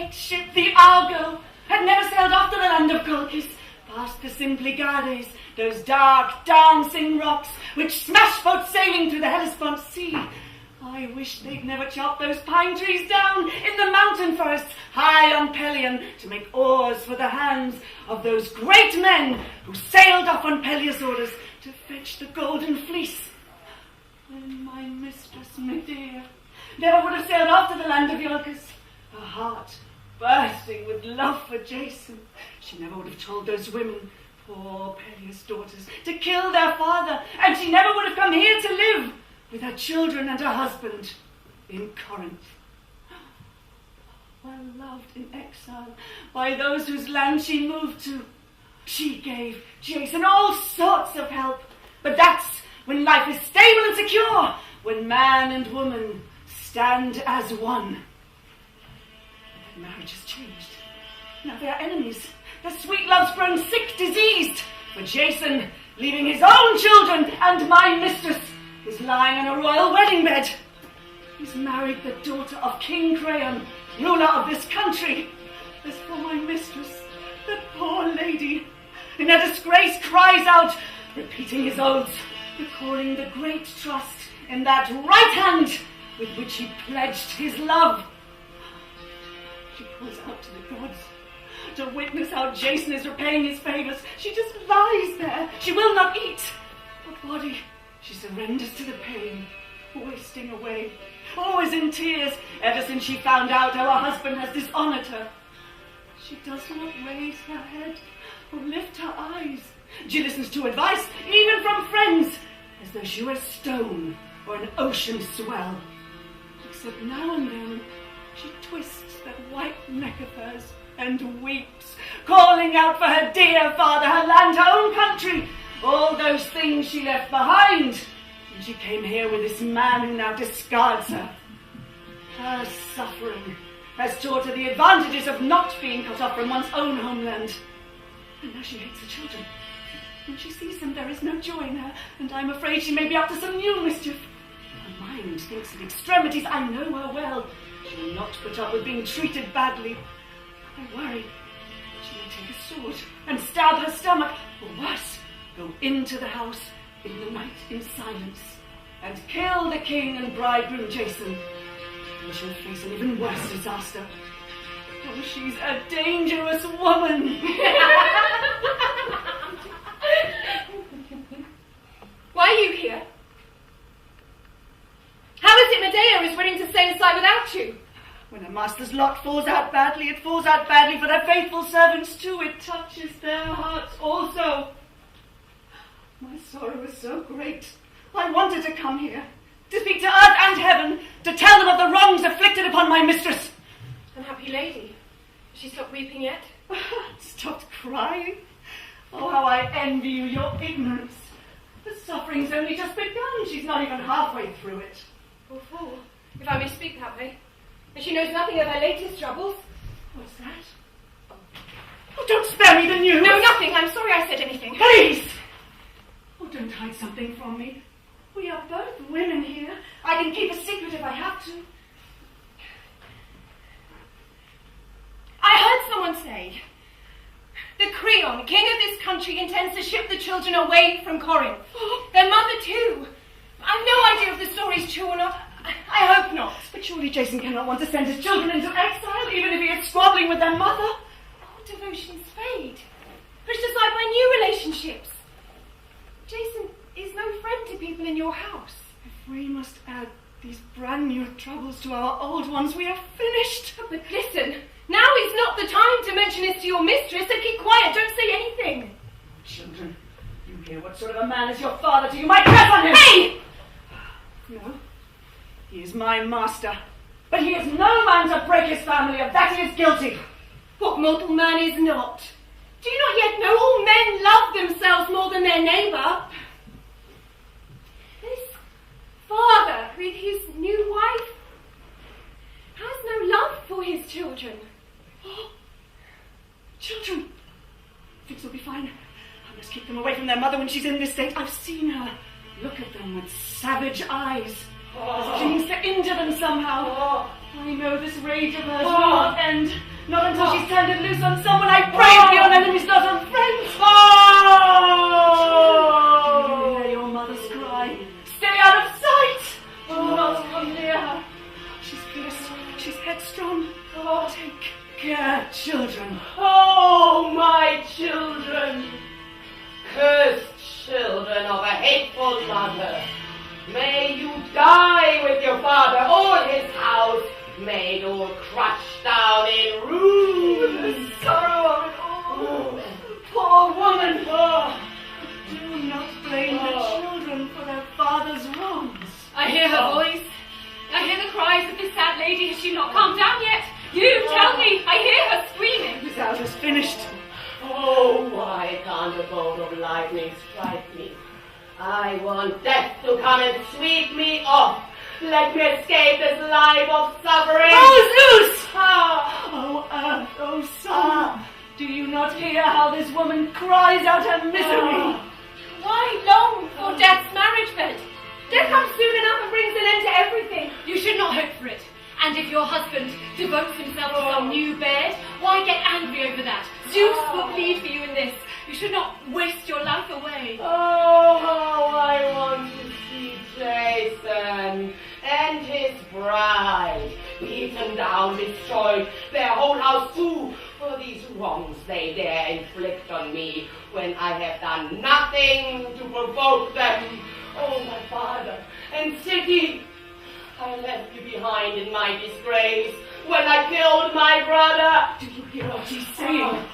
great ship, the Argo, had never sailed off to the land of Colchis, past the Symplegades, those dark, dancing rocks which smash boats sailing through the Hellespont Sea. I wish they'd never chopped those pine trees down in the mountain forests high on Pelion to make oars for the hands of those great men who sailed off on Peleus' orders to fetch the golden fleece. And my mistress Medea never would have sailed off to the land of Iolcus, her heart bursting with love for Jason. She never would have told those women, poor Peleus' daughters, to kill their father, and she never would have come here to live with her children and her husband in Corinth. Well loved in exile by those whose land she moved to, she gave Jason all sorts of help. But that's when life is stable and secure, when man and woman stand as one. But marriage has changed. Now they are enemies. Their sweet love's grown sick, diseased. For Jason, leaving his own children and my mistress, is lying on a royal wedding bed. He's married the daughter of King Creon, ruler of this country. As for my mistress, that poor lady, in her disgrace cries out, repeating his oaths, recalling the great trust in that right hand with which he pledged his love. She calls out to the gods to witness how Jason is repaying his favors. She just lies there. She will not eat. Her body, she surrenders to the pain, wasting away, always in tears, ever since she found out how her husband has dishonored her. She does not raise her head or lift her eyes. She listens to advice, even from friends, as though she were a stone or an ocean swell. Except now and then, she twists that white neck of hers and weeps, calling out for her dear father, her land, her own country, all those things she left behind when she came here with this man who now discards her. Her suffering has taught her the advantages of not being cut off from one's own homeland. And now she hates her children. When she sees them, there is no joy in her, and I'm afraid she may be up to some new mischief. Her mind thinks of extremities. I know her well. She will not put up with being treated badly. I worry she may take a sword and stab her stomach, or worse, go into the house in the night in silence and kill the king and bridegroom Jason. And she'll face an even worse disaster. Oh, she's a dangerous woman. Why are you here? How is it Medea is willing to stay inside without you? When a master's lot falls out badly, it falls out badly for their faithful servants too. It touches their hearts also. My sorrow is so great. I wanted to come here, to speak to earth and heaven, to tell them of the wrongs afflicted upon my mistress. Unhappy lady, has she stopped weeping yet? Stopped crying? Oh, how I envy you, your ignorance. The suffering's only just begun. She's not even halfway through it. Poor fool, if I may speak that way. And she knows nothing of her latest troubles. What's that? Oh, don't spare me the news. No, nothing. I'm sorry I said anything. Please! Oh, don't hide something from me. We are both women here. I can keep a secret if I have to. I heard someone say that Creon, king of this country, intends to ship the children away from Corinth. Their mother too. I've no idea if the story's true or not. I hope not. But surely Jason cannot want to send his children into exile, even if he is squabbling with their mother. Old devotions fade, pushed aside by new relationships. Jason is no friend to people in your house. If we must add these brand new troubles to our old ones, we are finished. But listen, now is not the time to mention this to your mistress, so keep quiet, don't say anything. Children, you hear what sort of a man is your father to you? My curse on him! Hey! No, he is my master. But he is no man to break his family, of that he is guilty. What mortal man is not? Do you not yet know all men love themselves more than their neighbour? This father with his new wife has no love for his children. Oh, children! Things will be fine. I must keep them away from their mother when she's in this state. I've seen her look at them with savage eyes, as if she means to injure them somehow. I know this rage of hers will not end. Not until she's turned it loose on someone. I pray for your enemies, not on friends. Oh! Hear your mother's cry. Stay out of sight. Do not come near her. She's fierce. She's headstrong. Take care, children. Oh, my children! Cursed children of a hateful mother. May you die with your father, all his house, made all crushed down in ruin. The sorrow of it all. Poor woman. Do not blame the children for their father's wrongs. I hear her voice. I hear the cries of this sad lady. Has she not calmed down yet? You tell me. I hear her screaming. This hour is finished. Oh, why can't a bolt of lightning strike me? I want death to come and sweep me off. Let me escape this life of suffering. Oh, Zeus! Oh, earth, oh, sun. Do you not hear how this woman cries out her misery? Why long for death's marriage bed? Death comes soon enough and brings an end to everything. You should not hope for it. And if your husband devotes himself to some new bed, why get angry over that? Zeus will plead for you in this. You should not waste your life away. Oh, how I want to see Jason and his bride beaten down, destroyed, their whole house too, for these wrongs they dare inflict on me when I have done nothing to provoke them. Oh, my father and city, I left you behind in my disgrace when I killed my brother. Do you hear what she's saying?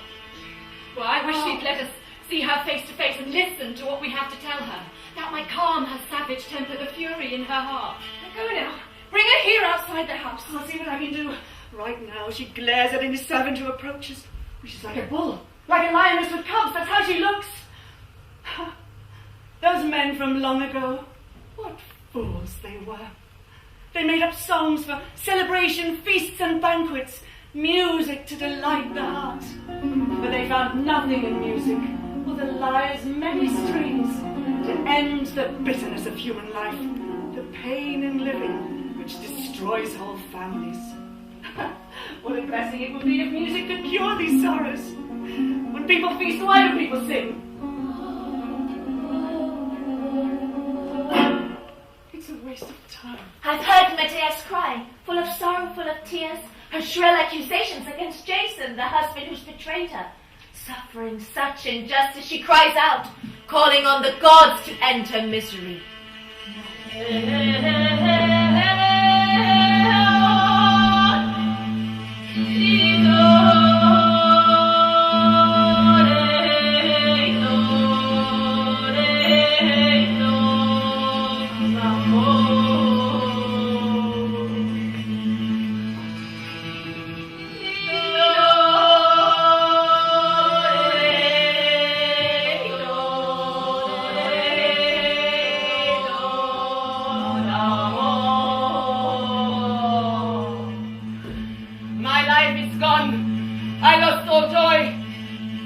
Well, I wish she'd let us see her face to face and listen to what we have to tell her. That might calm her savage temper, the fury in her heart. Go now. Bring her here outside the house. I'll see what I can do. Right now, she glares at any servant who approaches. She's like a bull, like a lioness with cubs. That's how she looks. Those men from long ago, what fools they were. They made up songs for celebration, feasts and banquets, music to delight the heart. But they found nothing in music, or the lyre's many strings, to end the bitterness of human life, the pain in living, which destroys whole families. What a blessing it would be if music could cure these sorrows. When people feast, why do people sing? It's a waste of time. I've heard Medea's cry, full of sorrow, full of tears, her shrill accusations against Jason, the husband who's betrayed her. Suffering such injustice, she cries out, calling on the gods to end her misery.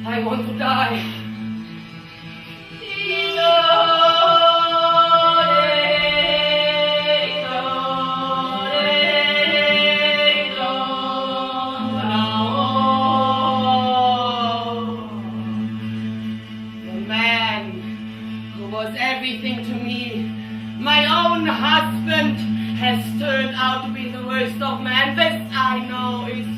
I want to die. The man who was everything to me, my own husband, has turned out to be the worst of men. This I know is true.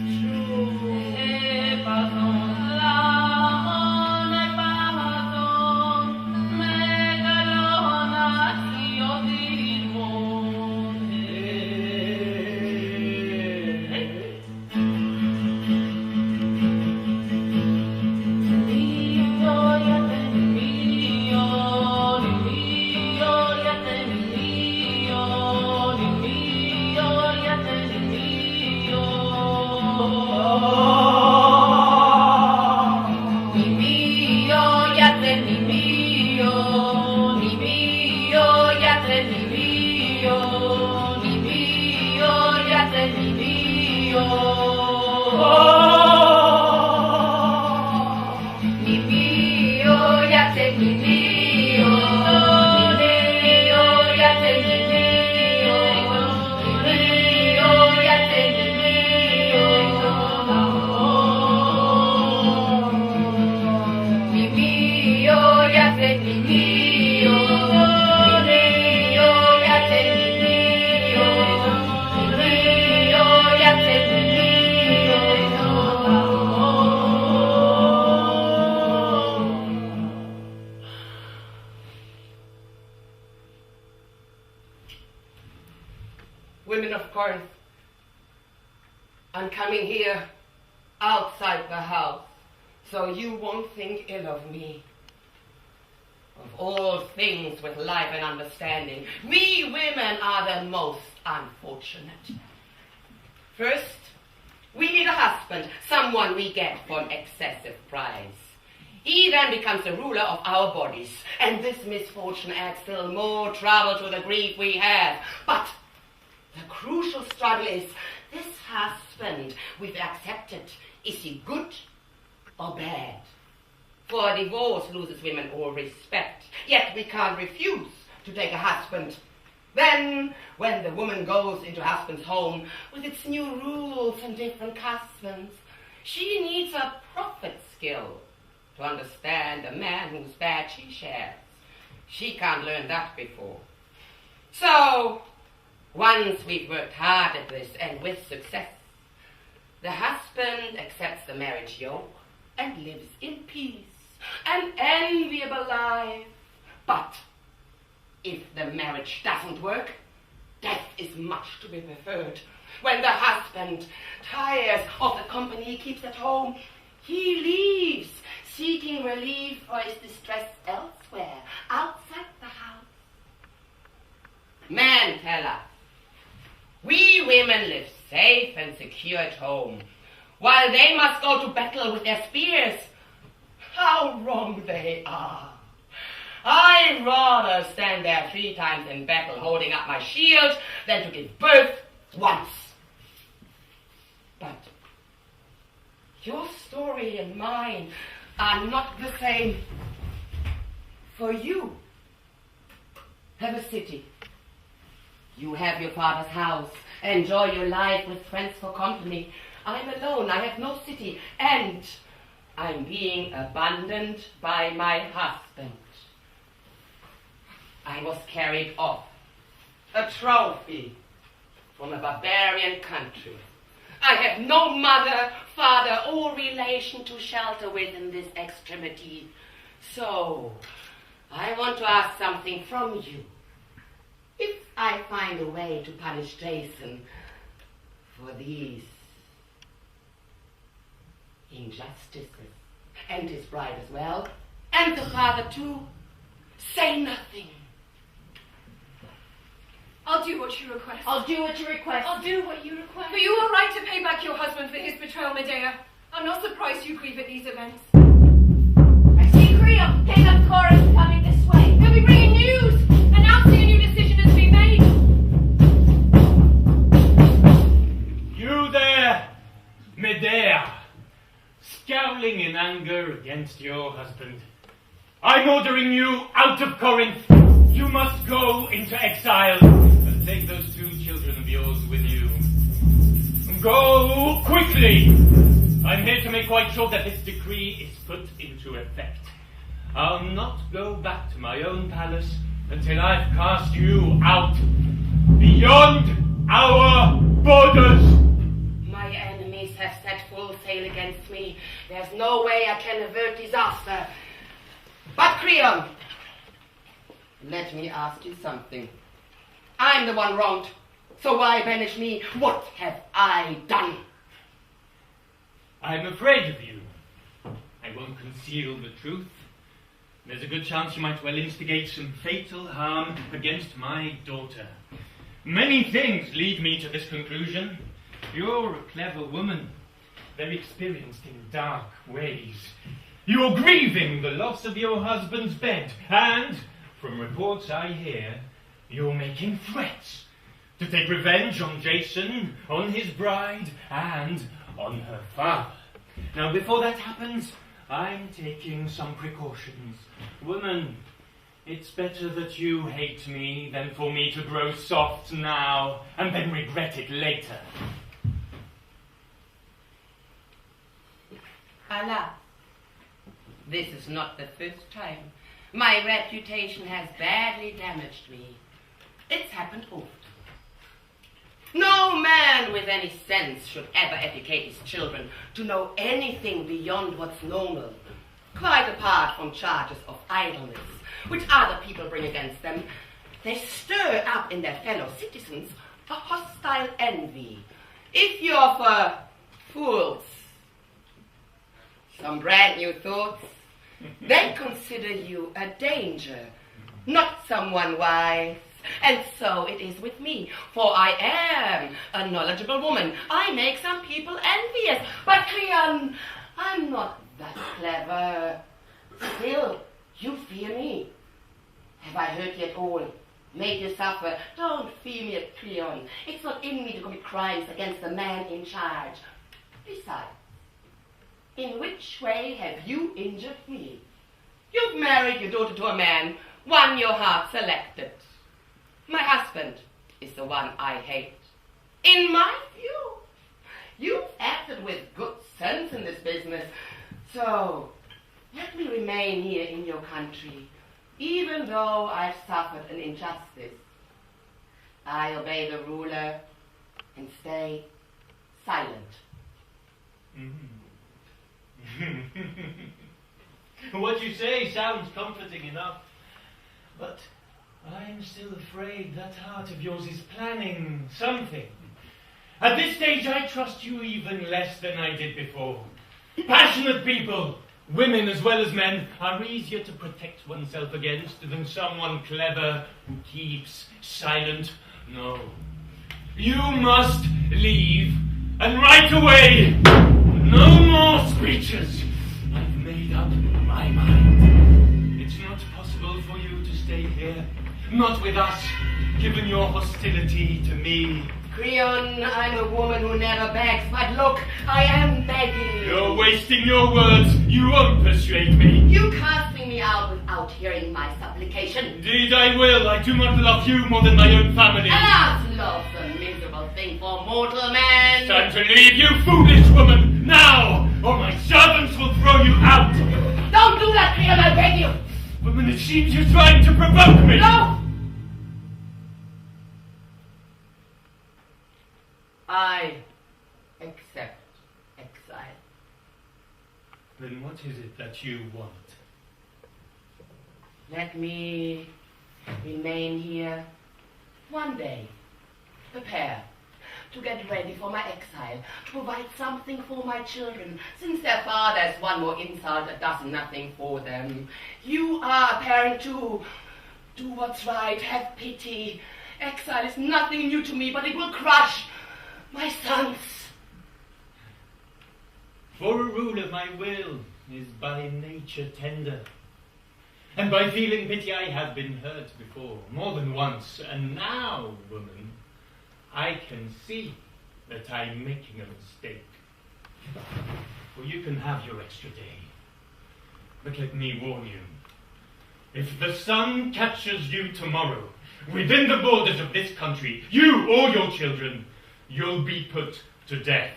I'm coming here outside the house, so you won't think ill of me. Of all things with life and understanding, we women are the most unfortunate. First, we need a husband, someone we get for an excessive price. He then becomes the ruler of our bodies, and this misfortune adds still more trouble to the grief we have. But the crucial struggle is, this husband we've accepted, is he good or bad? For divorce loses women all respect, yet we can't refuse to take a husband. Then, when the woman goes into husband's home with its new rules and different customs, she needs a prophet skill to understand the man whose bed she shares. She can't learn that before. So, once we've worked hard at this and with success, the husband accepts the marriage yoke and lives in peace, an enviable life. But if the marriage doesn't work, death is much to be preferred. When the husband tires of the company he keeps at home, he leaves, seeking relief for his distress elsewhere, outside the house. Men tell us, we women live safe and secure at home, while they must go to battle with their spears. How wrong they are. I'd rather stand there 3 times in battle holding up my shield than to give birth once. But your story and mine are not the same. For you have a city. You have your father's house. Enjoy your life with friends for company. I'm alone. I have no city. And I'm being abandoned by my husband. I was carried off, a trophy from a barbarian country. I have no mother, father, or relation to shelter with in this extremity. So, I want to ask something from you. If I find a way to punish Jason for these injustices, and his bride as well, and the father too, say nothing. I'll do what you request. I'll do what you request. I'll do what you request. But you are right to pay back your husband for his betrayal, Medea. I'm not surprised you grieve at these events. I see Creon, King of Corinth, coming this way. He'll be bringing news, announcing a new decision has been made. You there, Medea, scowling in anger against your husband. I'm ordering you out of Corinth. You must go into exile and take those 2 children of yours with you. Go quickly! I'm here to make quite sure that this decree is put into effect. I'll not go back to my own palace until I've cast you out beyond our borders. My enemies have set full sail against me. There's no way I can avert disaster. But Creon, let me ask you something. I'm the one wronged, so why banish me? What have I done? I'm afraid of you. I won't conceal the truth. There's a good chance you might well instigate some fatal harm against my daughter. Many things lead me to this conclusion. You're a clever woman, very experienced in dark ways. You're grieving the loss of your husband's bed, and, from reports I hear, you're making threats to take revenge on Jason, on his bride, and on her father. Now, before that happens, I'm taking some precautions. Woman, it's better that you hate me than for me to grow soft now and then regret it later. Alas, this is not the first time. My reputation has badly damaged me. It's happened often. No man with any sense should ever educate his children to know anything beyond what's normal, quite apart from charges of idleness, which other people bring against them. They stir up in their fellow citizens a hostile envy. If you offer Fools. Some brand new thoughts. They consider you a danger, not someone wise. And so it is with me, for I am a knowledgeable woman. I make some people envious, but Creon, I'm not that clever. Still, you fear me. Have I hurt you at all? Made you suffer? Don't fear me, Creon. It's not in me to commit crimes against the man in charge. Besides, in which way have you injured me? You've married your daughter to a man, one your heart selected. My husband is the one I hate. In my view, you've acted with good sense in this business. So, let me remain here in your country, even though I've suffered an injustice. I obey the ruler and stay silent. What you say sounds comforting enough, but I'm still afraid that heart of yours is planning something. At this stage, I trust you even less than I did before. Passionate people, women as well as men, are easier to protect oneself against than someone clever who keeps silent. No. You must leave, and right away. No more speeches. I've made up my mind. It's not possible for you to stay here. Not with us, given your hostility to me. Creon, I'm a woman who never begs, but look, I am begging. You're wasting your words. You won't persuade me. You casting me out without hearing my supplication. Indeed I will. I do not love you more than my own family. Alas, love's a miserable thing for mortal man. It's time to leave, you foolish woman, now, or my servants will throw you out. Don't do that, Creon, I beg you. Woman, it seems you're trying to provoke me. No! I accept exile. Then what is it that you want? Let me remain here one day. Prepare to get ready for my exile, to provide something for my children, since their father is one more insult that does nothing for them. You are a parent too. Do what's right, have pity. Exile is nothing new to me, but it will crush my sons. For a ruler, my will is by nature tender. And by feeling pity I have been hurt before, more than once. And now, woman, I can see that I'm making a mistake. For you can have your extra day. But let me warn you, if the sun catches you tomorrow, within the borders of this country, you or your children, you'll be put to death.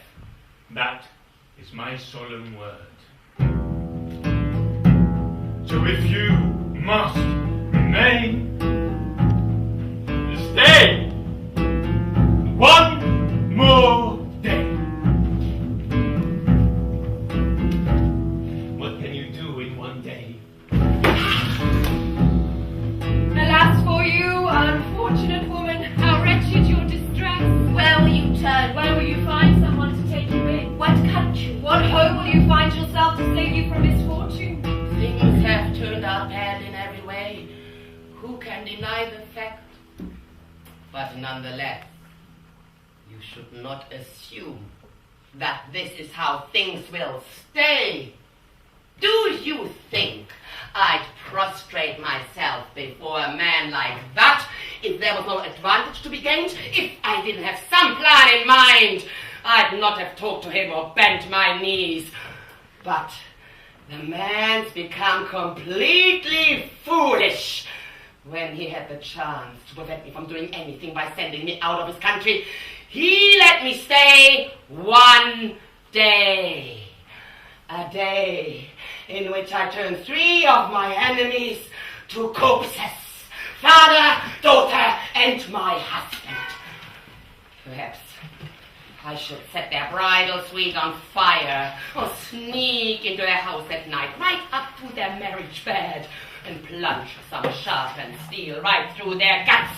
That is my solemn word. So if you must remain, stay one more day. What can you do in one day? Alas for you, unfortunate woman, how wretched your distress. Where will you turn? Where will you find someone to take you in? What country? What home will you find yourself to save you from misfortune? Things have turned out bad in every way. Who can deny the fact? But nonetheless, you should not assume that this is how things will stay. Do you think I'd prostrate myself before a man like that if there was no advantage to be gained? If I didn't have some plan in mind, I'd not have talked to him or bent my knees. But the man's become completely foolish when he had the chance to prevent me from doing anything by sending me out of his country. He let me stay one day. A day in which I turned 3 of my enemies to corpses. Father, daughter, and my husband. Perhaps I should set their bridal suite on fire or sneak into their house at night, right up to their marriage bed, and plunge some sharpened steel right through their guts.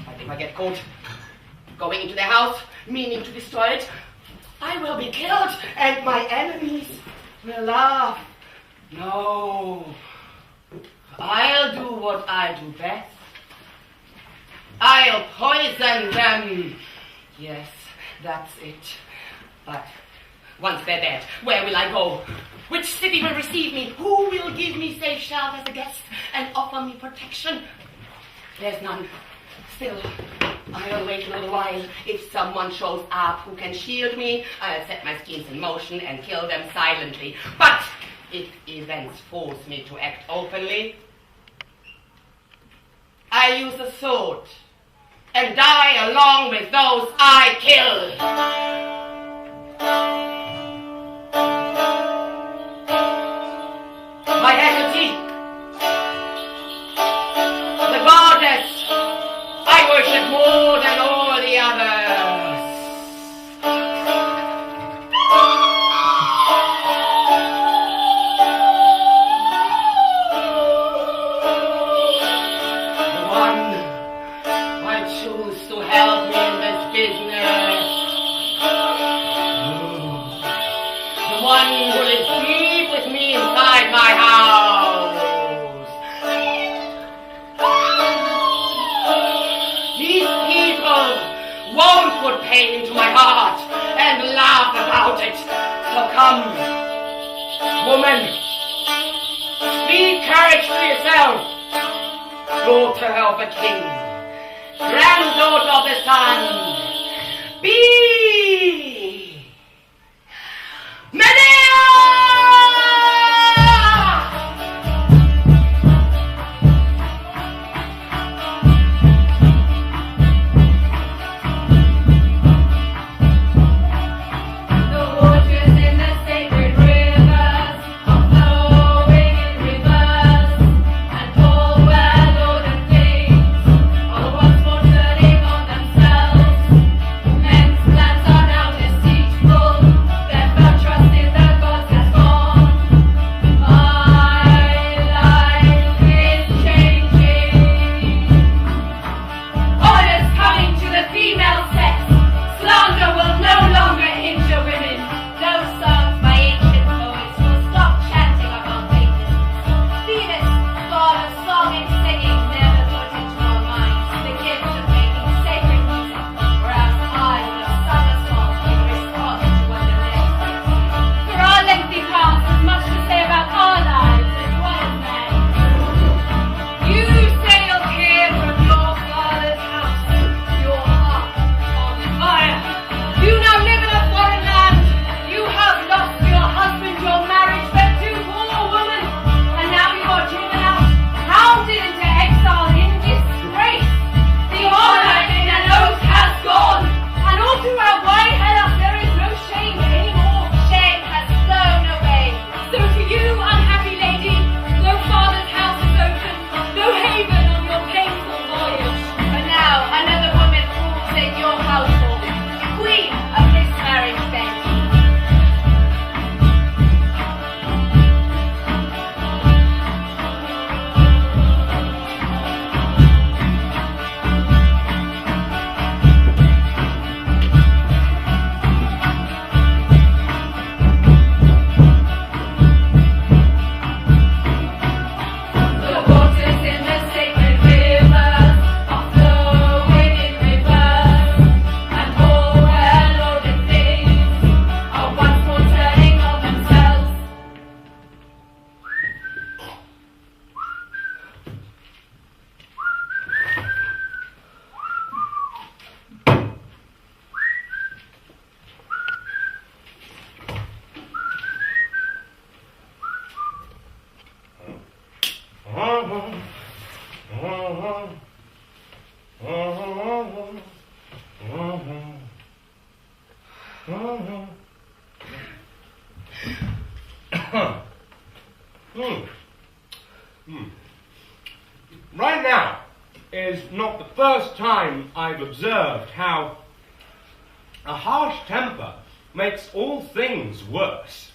But if I get caught going into their house, meaning to destroy it, I will be killed, and my enemies will laugh. No, I'll do what I do best. I'll poison them. Yes, that's it. But once they're dead, where will I go? Which city will receive me? Who will give me safe shelter as a guest and offer me protection? There's none. Still, I'll wait a little while. If someone shows up who can shield me, I'll set my schemes in motion and kill them silently. But if events force me to act openly, I use a sword and die along with those I killed. My Hecate, the goddess I worship more than all the others. The one I choose to help me in this business. The one who lives deep with me inside my house. These people won't put pain into my heart and laugh about it. So come, woman, speak courage to yourself. Daughter of a king, granddaughter of the sun, be Medea! The waters in the sacred rivers are flowing in reverse, and all well-ordered things are once more turning on themselves. Men's plans are now deceitful, their firm trust in the gods has gone. My life is changing. Orders coming to the female sex. Slander will no longer injure women. Those songs by ancient poets will stop chanting about maidens. Venus, god of song and singing, never put into our minds the gift of making sacred music, whereas I would have sung a song in response to what the lyrics said. For our lengthy past has much to say about our lives as well as men. You sailed here from your father's house, your heart on fire. You now live in a foreign land. You have lost your husband, your marriage, but too poor woman. And now you are driven out, hounded into exile in disgrace. The honor in an oath has gone. And all throughout wide Hellas there is no shame anymore. Shame has flown away. So to you, unhappy lady, no father's house is open, no haven on your painful voyage. But now another woman rules in your household, queen of this marriage bed. The waters in the sacred rivers are flowing in reverse, and all well-ordered things are once more turning on themselves. Right now is not the first time I've observed how a harsh temper makes all things worse.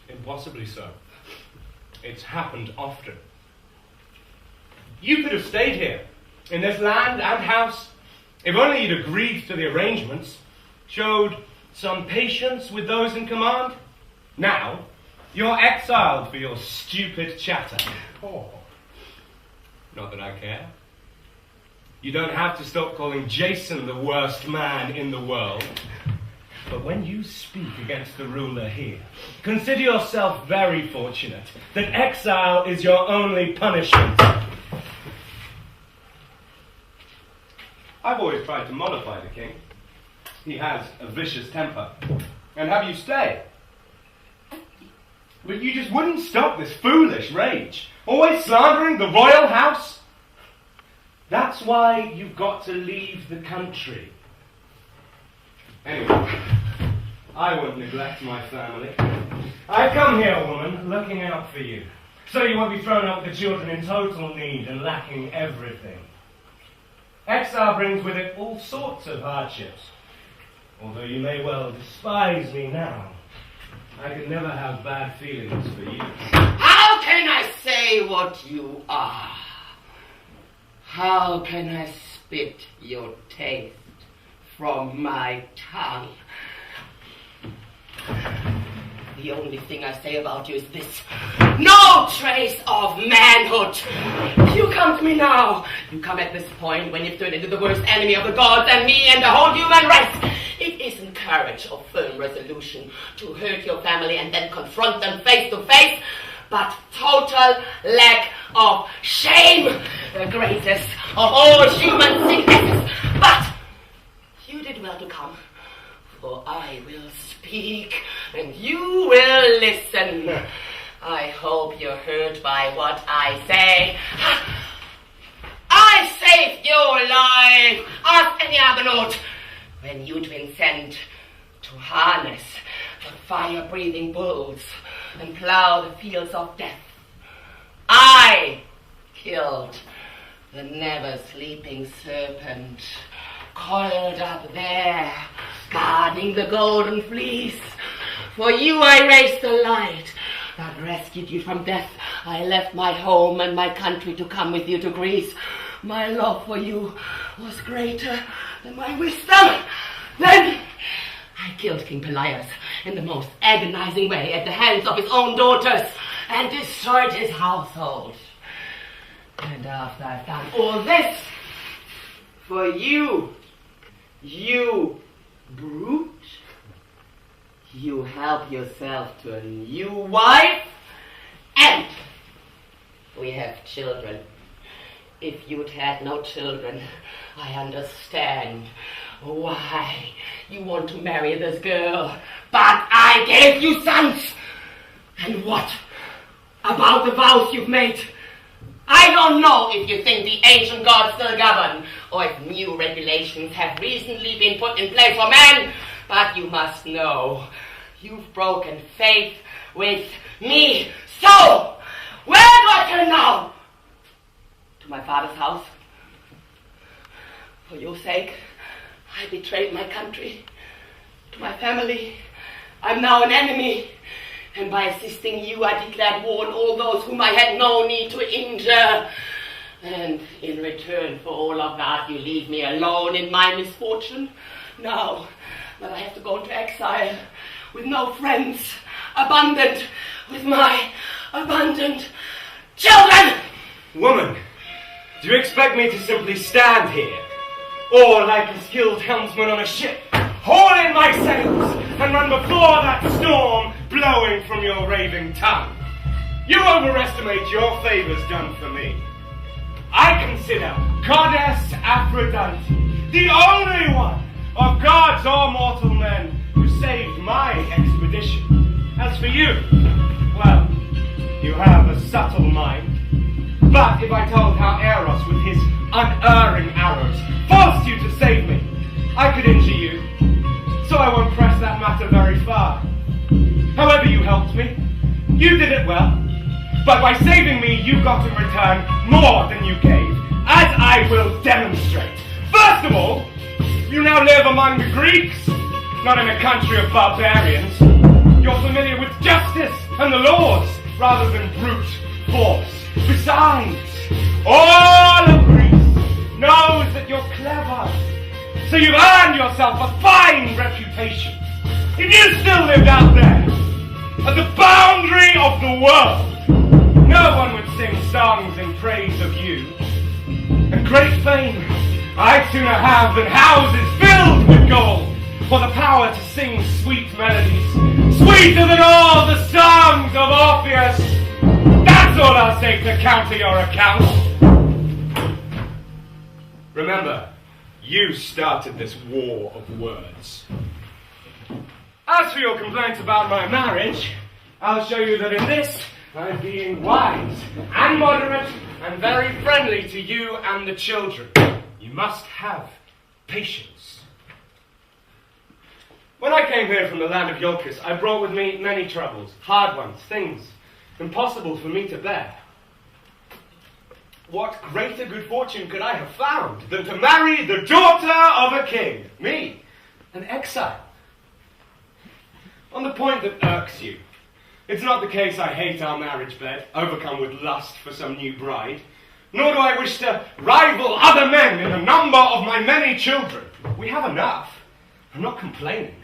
Impossibly so. It's happened often. You could have stayed here, in this land and house, If only you'd agreed to the arrangements, showed some patience with those in command. Now, you're exiled for your stupid chatter. Oh, not that I care. You don't have to stop calling Jason the worst man in the world. But when you speak against the ruler here, consider yourself very fortunate that exile is your only punishment. I've always tried to mollify the king. He has a vicious temper, and have you stay. But you just wouldn't stop this foolish rage, always slandering the royal house. That's why you've got to leave the country. Anyway, I won't neglect my family. I've come here, woman, looking out for you, so you won't be thrown up with the children in total need and lacking everything. Exile brings with it all sorts of hardships. Although you may well despise me now, I could never have bad feelings for you. How can I say what you are? How can I spit your taste from my tongue? The only thing I say about you is this: no trace of manhood. You come to me now. You come at this point when you've turned into the worst enemy of the gods and me and the whole human race. It isn't courage or firm resolution to hurt your family and then confront them face to face, but total lack of shame, the greatest of all human sicknesses. But you did well to come, for I will speak and you will listen. I hope you're hurt by what I say. I saved your life. Ask any other note when you'd been sent to harness the fire-breathing bulls and plow the fields of death. I killed the never-sleeping serpent, coiled up there, guarding the golden fleece. For you I raised the light that rescued you from death. I left my home and my country to come with you to Greece. My love for you was greater than my wisdom. Then I killed King Pelias in the most agonizing way at the hands of his own daughters and destroyed his household. And after I've done all this for you, you brute, you help yourself to a new wife, and we have children. If you'd had no children, I understand why you want to marry this girl. But I gave you sons. And what about the vows you've made? I don't know if you think the ancient gods still govern, or if new regulations have recently been put in place for men, but you must know you've broken faith with me. So, where do I turn now? To my father's house? For your sake, I betrayed my country. To my family, I'm now an enemy. And by assisting you, I declared war on all those whom I had no need to injure. And in return for all of that, you leave me alone in my misfortune. Now that I have to go into exile with no friends, abundant with my abundant children. Woman, do you expect me to simply stand here? Or, like a skilled helmsman on a ship, haul in my sails and run before that storm blowing from your raving tongue? You overestimate your favors done for me. I consider Goddess Aphrodite the only one of gods or mortal men who saved my expedition. As for you, well, you have a subtle mind. But if I told how Eros with his unerring arrows forced you to save me, I could injure you. So I won't press that matter very far. However you helped me, you did it well. But by saving me, you got in return more than you gave, as I will demonstrate. First of all, you now live among the Greeks, not in a country of barbarians. You're familiar with justice and the laws, rather than brute force. Besides, all of Greece knows that you're clever, So you've earned yourself a fine reputation. If you still lived out there, at the boundary of the world, no one would sing songs in praise of you. And great fame I'd sooner have than houses filled with gold, for the power to sing sweet melodies, sweeter than all the songs of Orpheus. That's all I'll say to counter your account. Remember, you started this war of words. As for your complaints about my marriage, I'll show you that in this, I'm being wise and moderate and very friendly to you and the children. You must have patience. When I came here from the land of Iolcus, I brought with me many troubles, hard ones, things impossible for me to bear. What greater good fortune could I have found than to marry the daughter of a king, me, an exile? On the point that irks you, it's not the case I hate our marriage bed, overcome with lust for some new bride, nor do I wish to rival other men in the number of my many children. We have enough. I'm not complaining.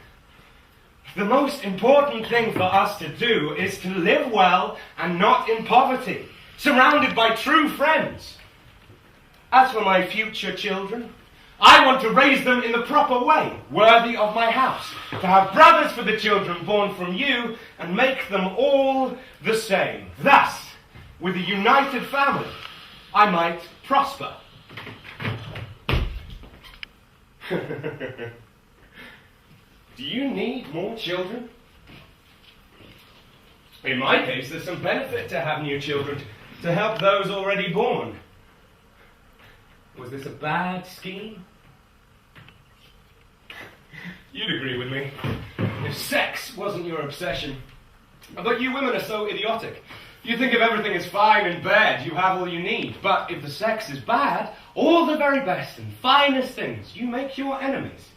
The most important thing for us to do is to live well and not in poverty, surrounded by true friends. As for my future children, I want to raise them in the proper way, worthy of my house, to have brothers for the children born from you, and make them all the same. Thus, with a united family, I might prosper. Do you need more children? In my case, there's some benefit to have new children, to help those already born. Was this a bad scheme? You'd agree with me. If sex wasn't your obsession. But you women are so idiotic. You think if everything is fine in bed, you have all you need. But if the sex is bad, all the very best and finest things, you make your enemies.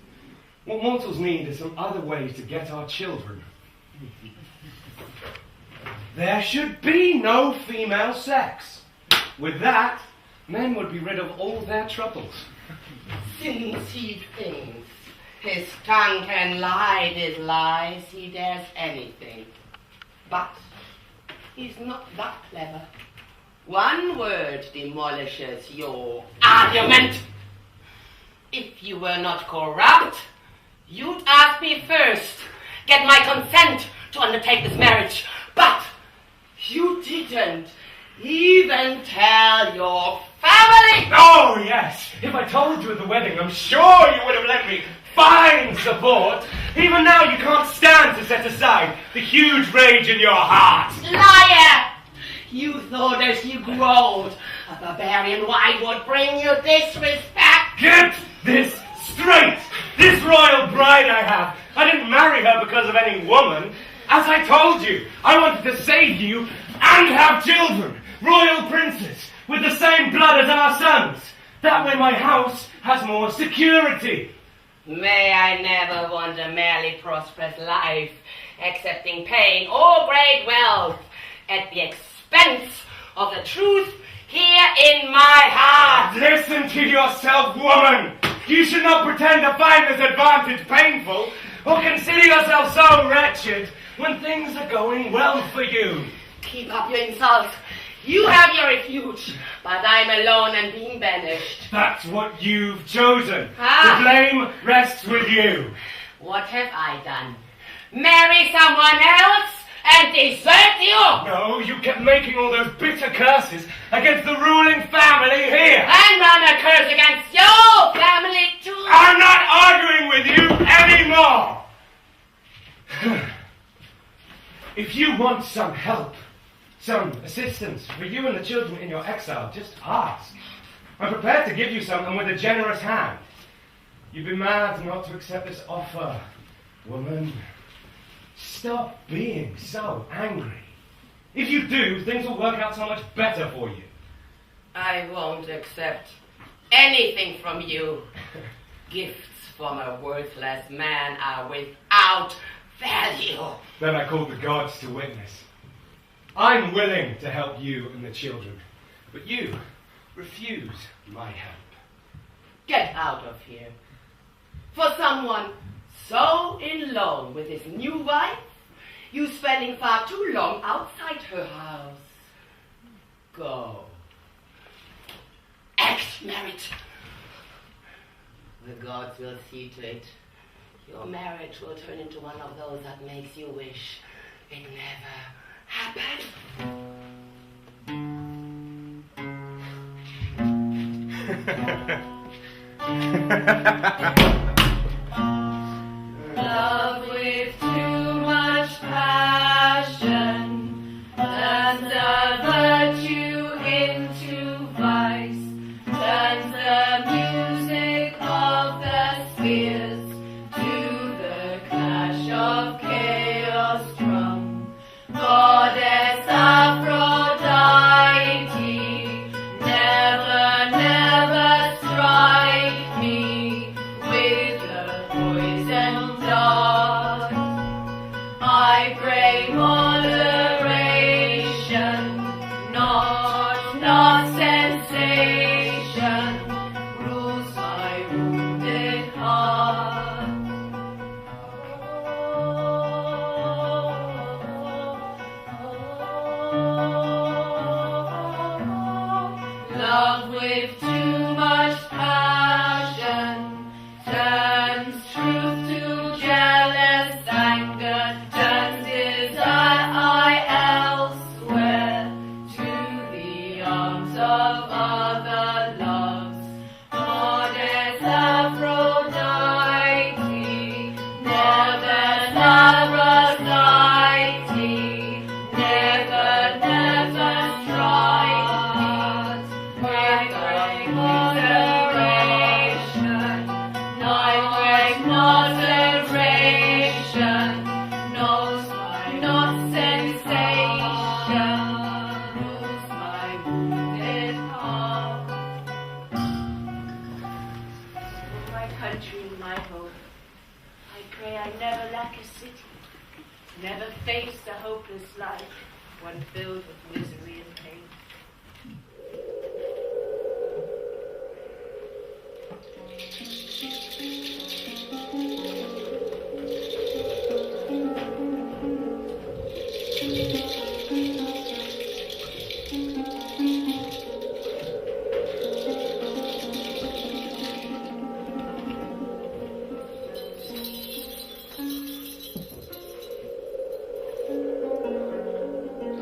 What mortals need is some other ways to get our children. There should be no female sex. With that, men would be rid of all their troubles. Since he thinks his tongue can lie his lies, he dares anything. But he's not that clever. One word demolishes your argument. If you were not corrupt, you'd ask me first, get my consent to undertake this marriage. But you didn't even tell your family. Oh, yes. If I told you at the wedding, I'm sure you would have lent me fine support. Even now, you can't stand to set aside the huge rage in your heart. Liar! You thought as you growed, a barbarian wife would bring you disrespect. Get this straight. This royal bride I have, I didn't marry her because of any woman. As I told you, I wanted to save you and have children, royal princes, with the same blood as our sons. That way my house has more security. May I never want a merely prosperous life, accepting pain or great wealth at the expense of the truth here in my heart. Listen to yourself, woman. You should not pretend to find this advantage painful, or consider yourself so wretched when things are going well for you. Keep up your insults. You have your refuge, but I'm alone and being banished. That's what you've chosen. Ah. The blame rests with you. What have I done? Marry someone else and desert you? No, you kept making all those bitter curses against the ruling family here. And I'm a curse against your family too. I'm not arguing with you anymore. If you want some help, some assistance for you and the children in your exile, just ask. I'm prepared to give you some, and with a generous hand. You'd be mad not to accept this offer, woman. Stop being so angry. If you do, things will work out so much better for you. I won't accept anything from you. Gifts from a worthless man are without value. Then I call the gods to witness. I'm willing to help you and the children, but you refuse my help. Get out of here. For someone so in love with his new wife, you spending far too long outside her house. Go. Act married. The gods will see to it. Your marriage will turn into one of those that makes you wish it never happened. Love with too much passion turns a virtue into vice, turns the music of the spheres to the clash of chaos drum. Goddess Aphrodite, never, never strike me with the poison dart. I pray moderation, not sensation, rules my wounded heart. Love with too much passion turns truth to jealous anger, turns desire elsewhere to the arms of other loves. Goddess Aphrodite, never Aphrodite, never, never strike me with the moderation, moderation, knows my not sensation, rules my wounded heart. My country, my home, I pray I never lack a city, never face a hopeless life, one filled with misery and pain.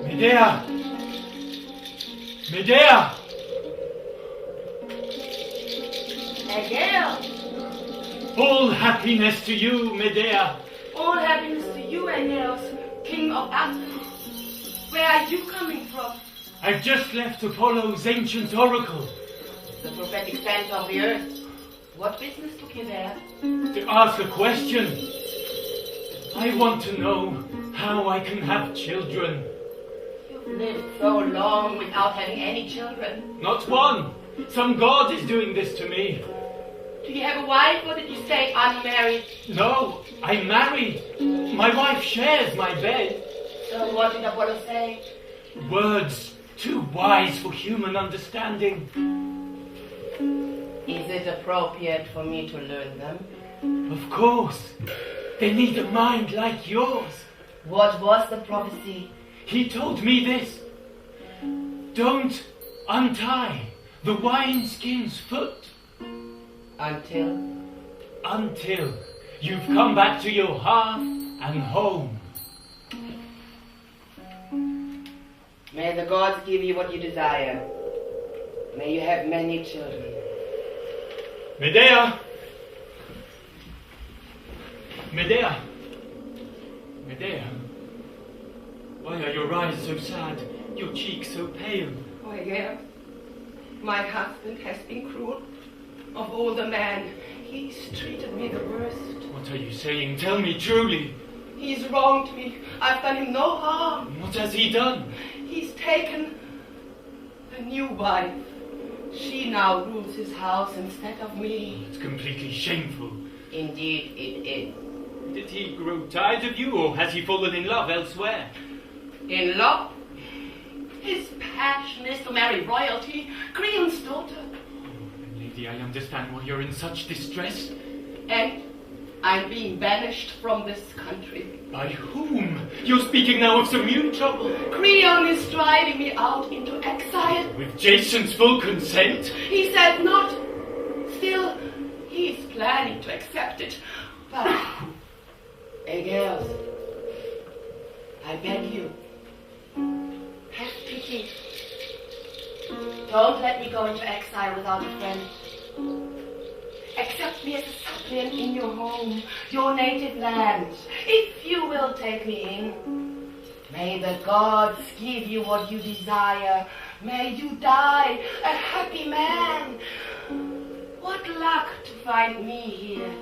Medea! Medea! Again, All happiness to you, Medea! all happiness to you, Aeneas, king of Athens. Where are you coming from? I've just left Apollo's ancient oracle The prophetic center of the earth. What business took you there? to ask a question. I want to know how I can have children. You've lived so long without having any children. Not one. Some god is doing this to me. Do you have a wife or did you stay unmarried? No, I'm married. My wife shares my bed. So what did Apollo say? Words too wise for human understanding. Is it appropriate for me to learn them? Of course. They need a mind like yours. What was the prophecy? He told me this. Don't untie the wineskin's foot Until? until you've come back to your hearth and home. May the gods give you what you desire. May you have many children. Medea! Medea! Medea! Why are your eyes so sad, your cheeks so pale? Oh, yeah. My husband has been cruel. Of all the men, he's treated me the worst. What are you saying? Tell me truly. He's wronged me. I've done him no harm. What has he done? He's taken a new wife. She now rules his house instead of me. It's completely shameful. Indeed, it is. Did he grow tired of you, or has he fallen in love elsewhere? In love? His passion is to marry royalty, Creon's daughter. Lady, I understand why you're in such distress. And I'm being banished from this country. By whom? You're speaking now of some new trouble. Creon is driving me out into exile. With Jason's full consent? He said not. Still, he's planning to accept it. But, hey girls, I beg you, have pity. Don't let me go into exile without a friend. Accept me as a suppliant in your home, your native land. If you will take me in, may the gods give you what you desire. May you die a happy man. What luck to find me here.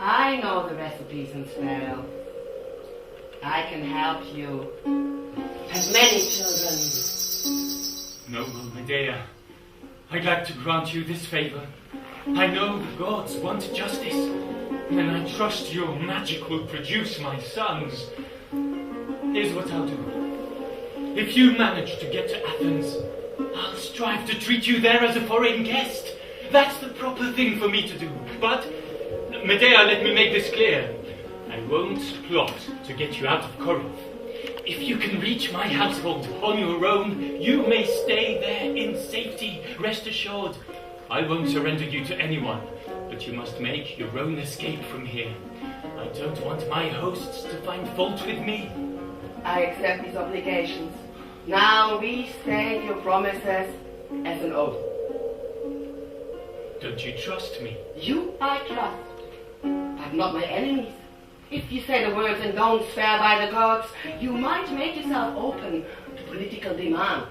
I know the recipes and smells. I can help you. Have many children. Noble Medea, I'd like to grant you this favor. I know the gods want justice, and I trust your magic will produce my sons. Here's what I'll do. If you manage to get to Athens, I'll strive to treat you there as a foreign guest. That's the proper thing for me to do. But, Medea, let me make this clear. I won't plot to get you out of Corinth. If you can reach my household on your own, you may stay there in safety. Rest assured, I won't surrender you to anyone, but you must make your own escape from here. I don't want my hosts to find fault with me. I accept these obligations. Now restate your promises as an oath. Don't you trust me? You I trust, but not my enemies. If you say the words and don't swear by the gods, you might make yourself open to political demands.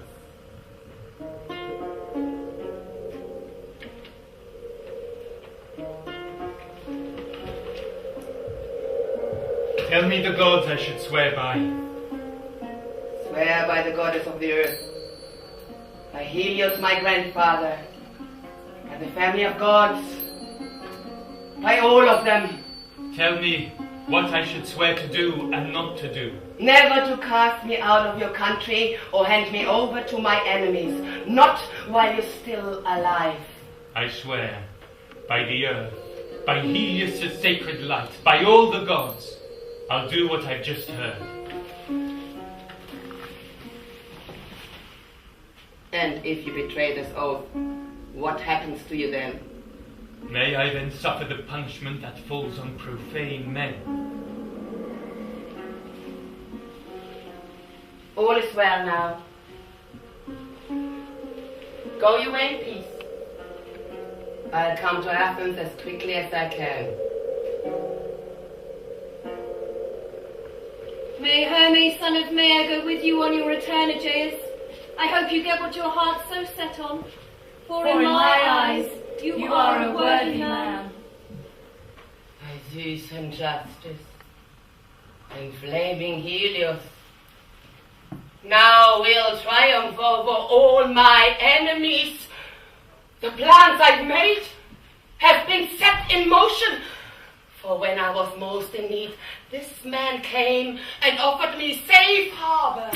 Tell me the gods I should swear by. Swear by the goddess of the earth, by Helios my grandfather, by the family of gods, by all of them. Tell me what I should swear to do and not to do. Never to cast me out of your country or hand me over to my enemies, not while you're still alive. I swear by the earth, by Helios' sacred light, by all the gods, I'll do what I've just heard. And if you betray this oath, what happens to you then? May I then suffer the punishment that falls on profane men? All is well now. Go your way in peace. I'll come to Athens as quickly as I can. May Hermes, son of Maia, go with you on your return, Aegeus. I hope you get what your heart's so set on. For in my eyes, you are a worthy man. By Zeus and justice, and flaming Helios, now we'll triumph over all my enemies. The plans I've made have been set in motion. For when I was most in need, this man came and offered me safe harbor.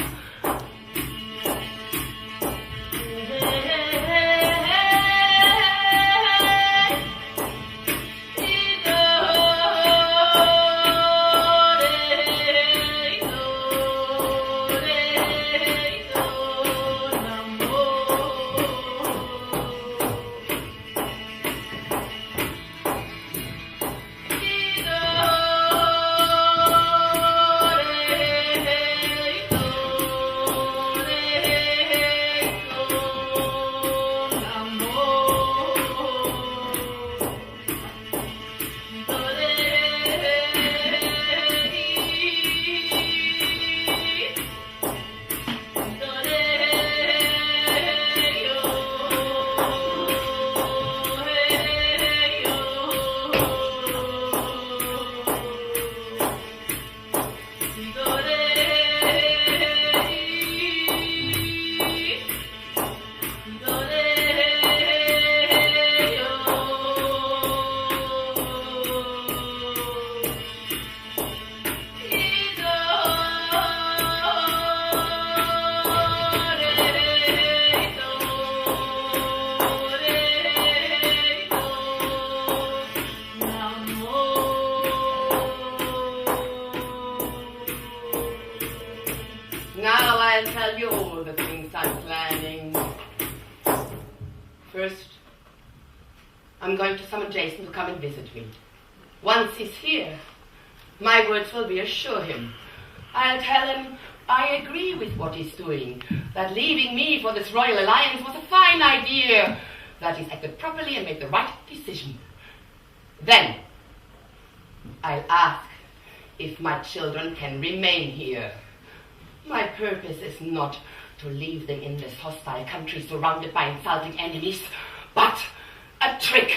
all the things I'm planning. First, I'm going to summon Jason to come and visit me. Once he's here, my words will reassure him. I'll tell him I agree with what he's doing, that leaving me for this royal alliance was a fine idea, that he's acted properly and made the right decision. Then, I'll ask if my children can remain here. My purpose is not to leave them in this hostile country surrounded by insulting enemies, but a trick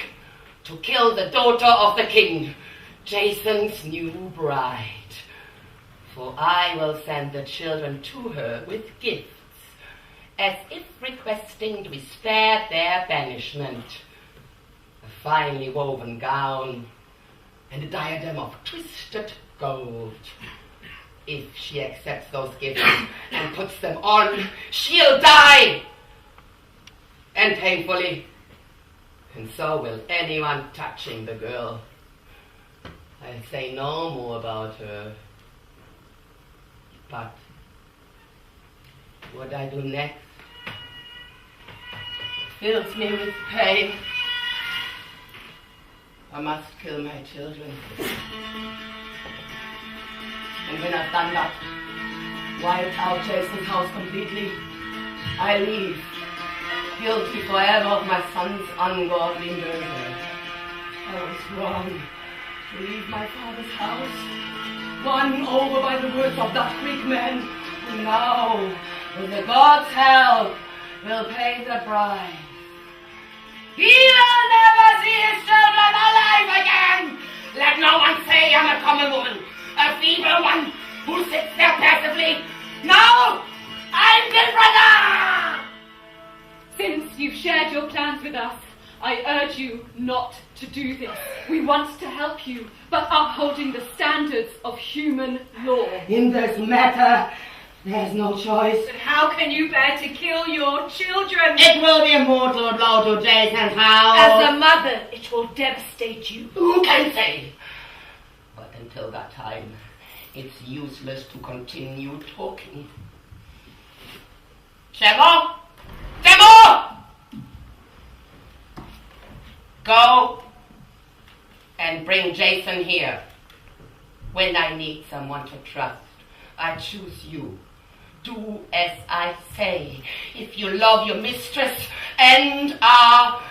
to kill the daughter of the king, Jason's new bride. For I will send the children to her with gifts, as if requesting to be spared their banishment. A finely woven gown and a diadem of twisted gold. If she accepts those gifts and puts them on, she'll die! And painfully. And so will anyone touching the girl. I'll say no more about her. But what I do next fills me with pain. I must kill my children. And when I've done that, wipe out Jason's house completely, I leave, guilty forever of my son's ungodly murder. I was wrong to leave my father's house, won over by the words of that Greek man, who now, with the gods' help, will pay the price. He will never see his children alive again! Let no one say I'm a common woman, a feeble one who sits there passively. No! I'm different! Since you've shared your plans with us, I urge you not to do this. We want to help you, but upholding the standards of human law. In this matter, there's no choice. But how can you bear to kill your children? It will be a mortal blow to Jason's house. As a mother, it will devastate you. Who can say? But until that time, it's useless to continue talking. Chemo! Chemo! Go and bring Jason here. When I need someone to trust, I choose you. Do as I say. If you love your mistress and are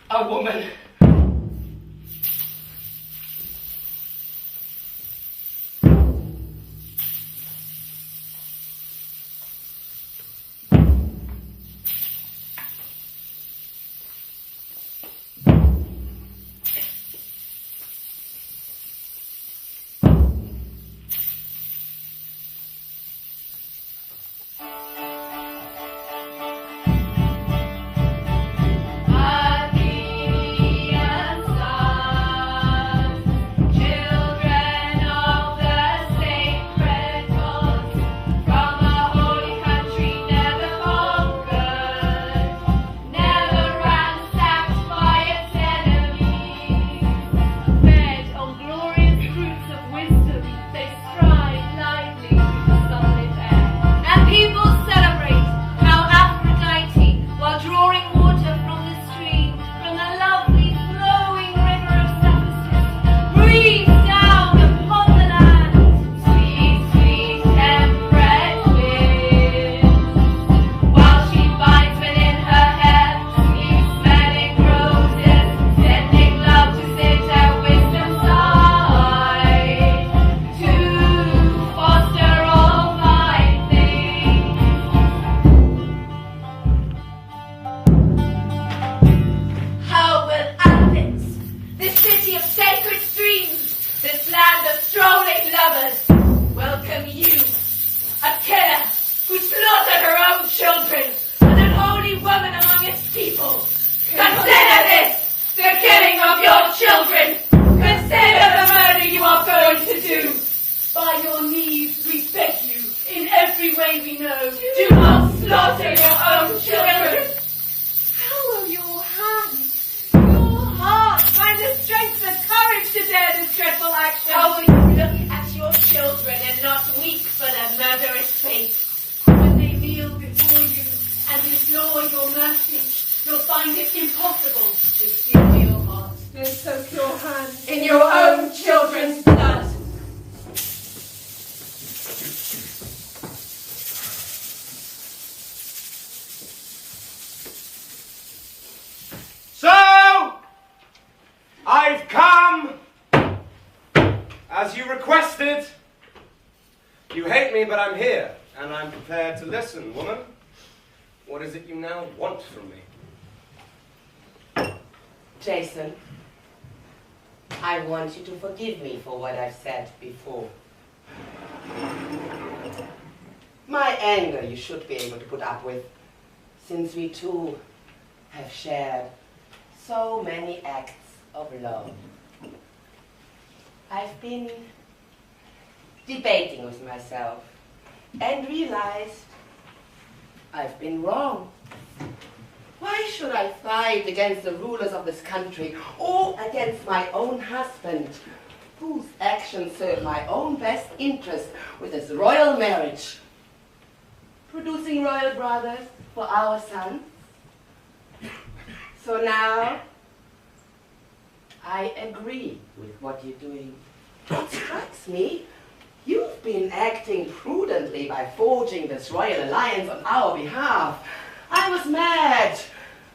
a woman. your hands in your own children's blood. So, I've come, as you requested. You hate me, but I'm here, and I'm prepared to listen, woman. What is it you now want from me? Jason, I want you to forgive me for what I've said before. My anger you should be able to put up with, since we two have shared so many acts of love. I've been debating with myself and realized I've been wrong. Why should I fight against the rulers of this country or against my own husband, whose actions serve my own best interest with his royal marriage, producing royal brothers for our sons? So now, I agree with what you're doing. It strikes me you've been acting prudently by forging this royal alliance on our behalf. I was mad.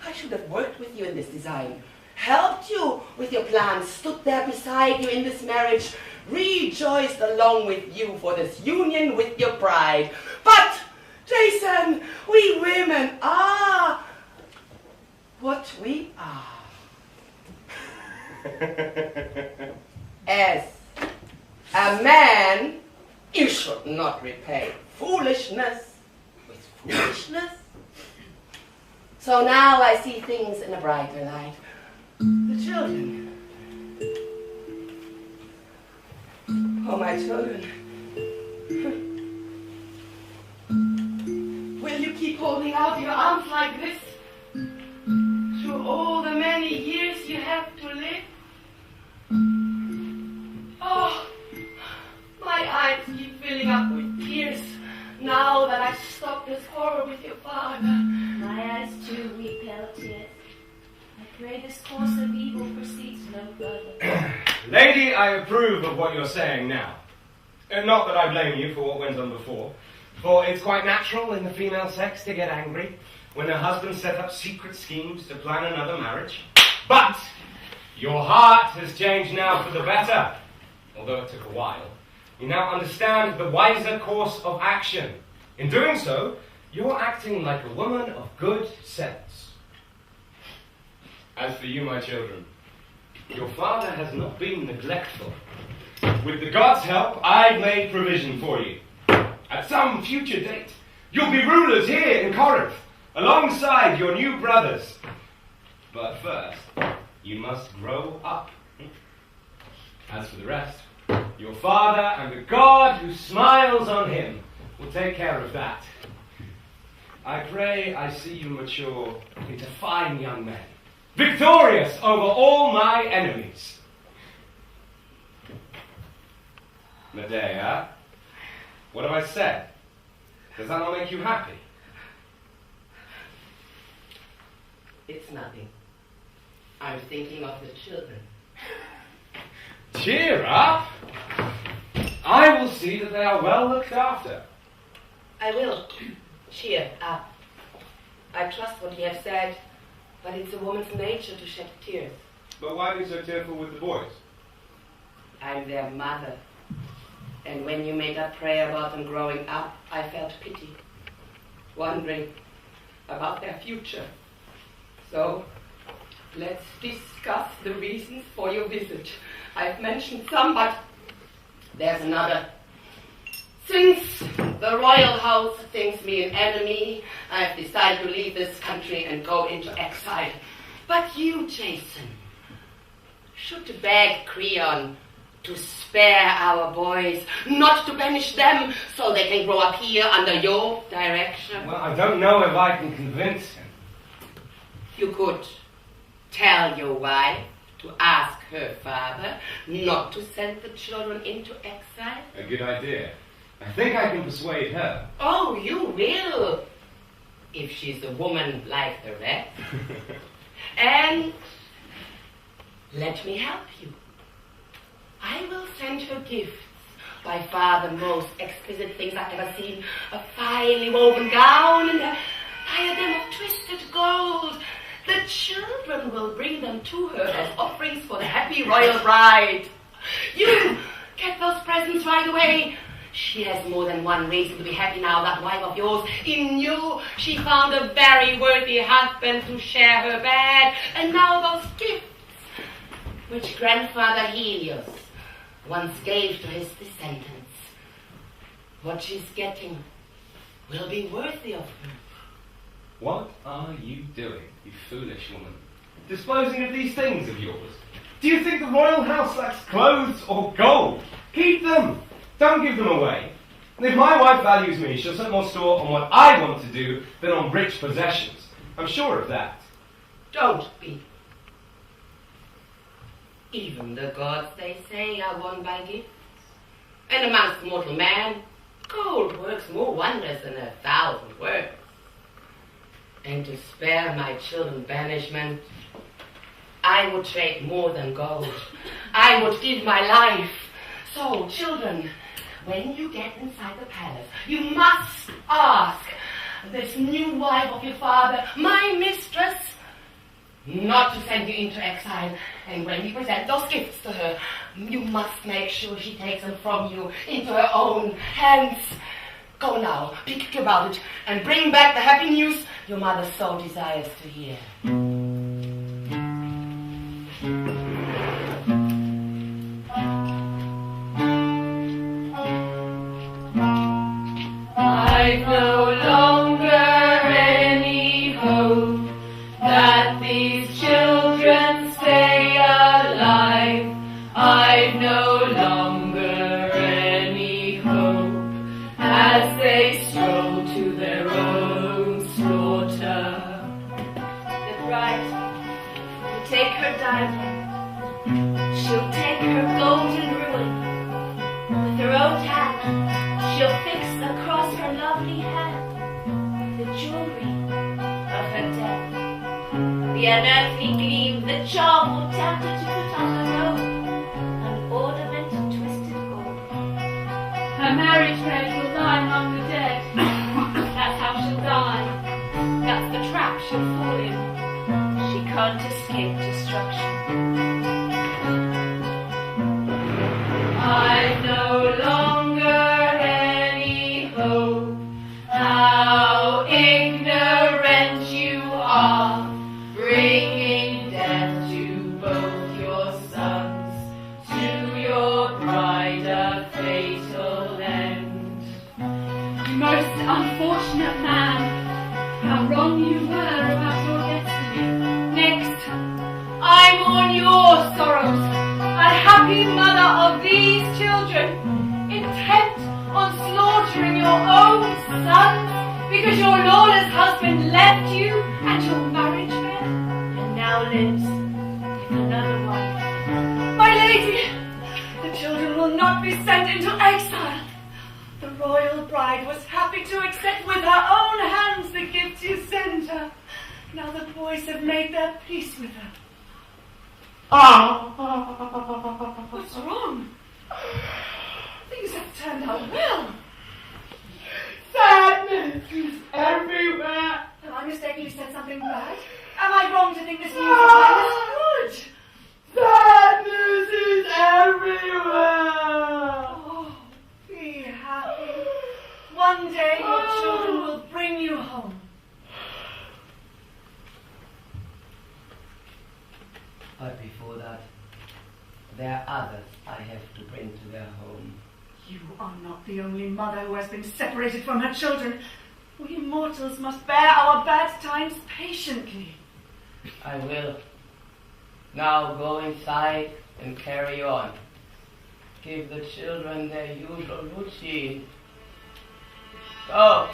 I should have worked with you in this design, helped you with your plans, stood there beside you in this marriage, rejoiced along with you for this union with your bride. But, Jason, we women are what we are. As a man, you should not repay foolishness with foolishness. So now I see things in a brighter light. The children. Oh, my children. Will you keep holding out your arms like this through all the many years you have to live? Oh, my eyes keep filling up with tears now that I've stopped this horror with your father. My eyes too weep pale tears. I pray this course of evil proceeds no further. Lady, I approve of what you're saying now. Not that I blame you for what went on before, for it's quite natural in the female sex to get angry when her husband set up secret schemes to plan another marriage. But your heart has changed now for the better, although it took a while. You now understand the wiser course of action. In doing so, you're acting like a woman of good sense. As for you, my children, your father has not been neglectful. With the gods' help, I've made provision for you. At some future date, you'll be rulers here in Corinth, alongside your new brothers. But first, you must grow up. As for the rest, your father and the God who smiles on him will take care of that. I pray I see you mature into fine young men, victorious over all my enemies. Medea, what have I said? Does that not make you happy? It's nothing. I'm thinking of the children. Cheer up! I will see that they are well looked after. I will. Cheer up. I trust what you have said, but it's a woman's nature to shed tears. But why be so tearful with the boys? I'm their mother. And when you made that prayer about them growing up, I felt pity, wondering about their future. So, let's discuss the reasons for your visit. I've mentioned some, but there's another. Since the royal house thinks me an enemy, I've decided to leave this country and go into exile. But you, Jason, should beg Creon to spare our boys, not to banish them so they can grow up here under your direction. Well, I don't know if I can convince him. You could tell your wife to ask her father not to send the children into exile. A good idea. I think I can persuade her. Oh, you will, if she's a woman like the rest. And Let me help you. I will send her gifts. By far the most exquisite things I've ever seen. A finely woven gown and a diadem of twisted gold. The children will bring them to her as offerings for the happy royal bride. You get those presents right away. She has more than one reason to be happy now, that wife of yours. In you, she found a very worthy husband to share her bed. And now those gifts, which Grandfather Helios once gave to his descendants. What she's getting will be worthy of her. What are you doing, you foolish woman? Disposing of these things of yours? Do you think the royal house lacks clothes or gold? Keep them! Don't give them away. And if my wife values me, she'll set more store on what I want to do than on rich possessions. I'm sure of that. Don't be. Even the gods, they say, are won by gifts. And amongst mortal man, gold works more wonders than 1,000 words. And to spare my children banishment, I would trade more than gold. I would give my life. So, children, when you get inside the palace, you must ask this new wife of your father, my mistress, not to send you into exile. And when you present those gifts to her, you must make sure she takes them from you into her own hands. Go now, be quick about it, and bring back the happy news your mother so desires to hear. I've no longer any hope that these children stay alive. I've no longer any hope as they stroll to their own slaughter. The bride will take her diamond. She'll take her golden ruin. With her own hand, she'll fix across her lovely hand the jewelry of her death. The unearthly gleam, the charm will tempt her to put on her robe, an ornament of twisted gold. Her marriage bed will lie among the dead. That's how she'll die. That's the trap she'll fall in. She can't escape destruction. I've no longer any hope. How ignorant you are, bringing death to both your sons, to your bride a fatal end. Most unfortunate man, how wrong you were about your destiny. Next, I mourn your sorrows, unhappy mother of these children, intent on slaughtering your own sons because your lawless husband left you at your marriage bed And now lives with another wife. My lady, the children will not be sent into exile. The royal bride was happy to accept with her own hands the gifts you sent her. Now the boys have made their peace with her. What's wrong? Things have turned out well. Sadness is everywhere. Have I mistakenly said something bad? Am I wrong to think this news of mine is good? Sadness is everywhere. Oh, be happy. One day your children will bring you home. But before that, there are others I have to bring to their home. You are not the only mother who has been separated from her children. We mortals must bear our bad times patiently. I will. Now go inside and carry on. Give the children their usual routine. Go.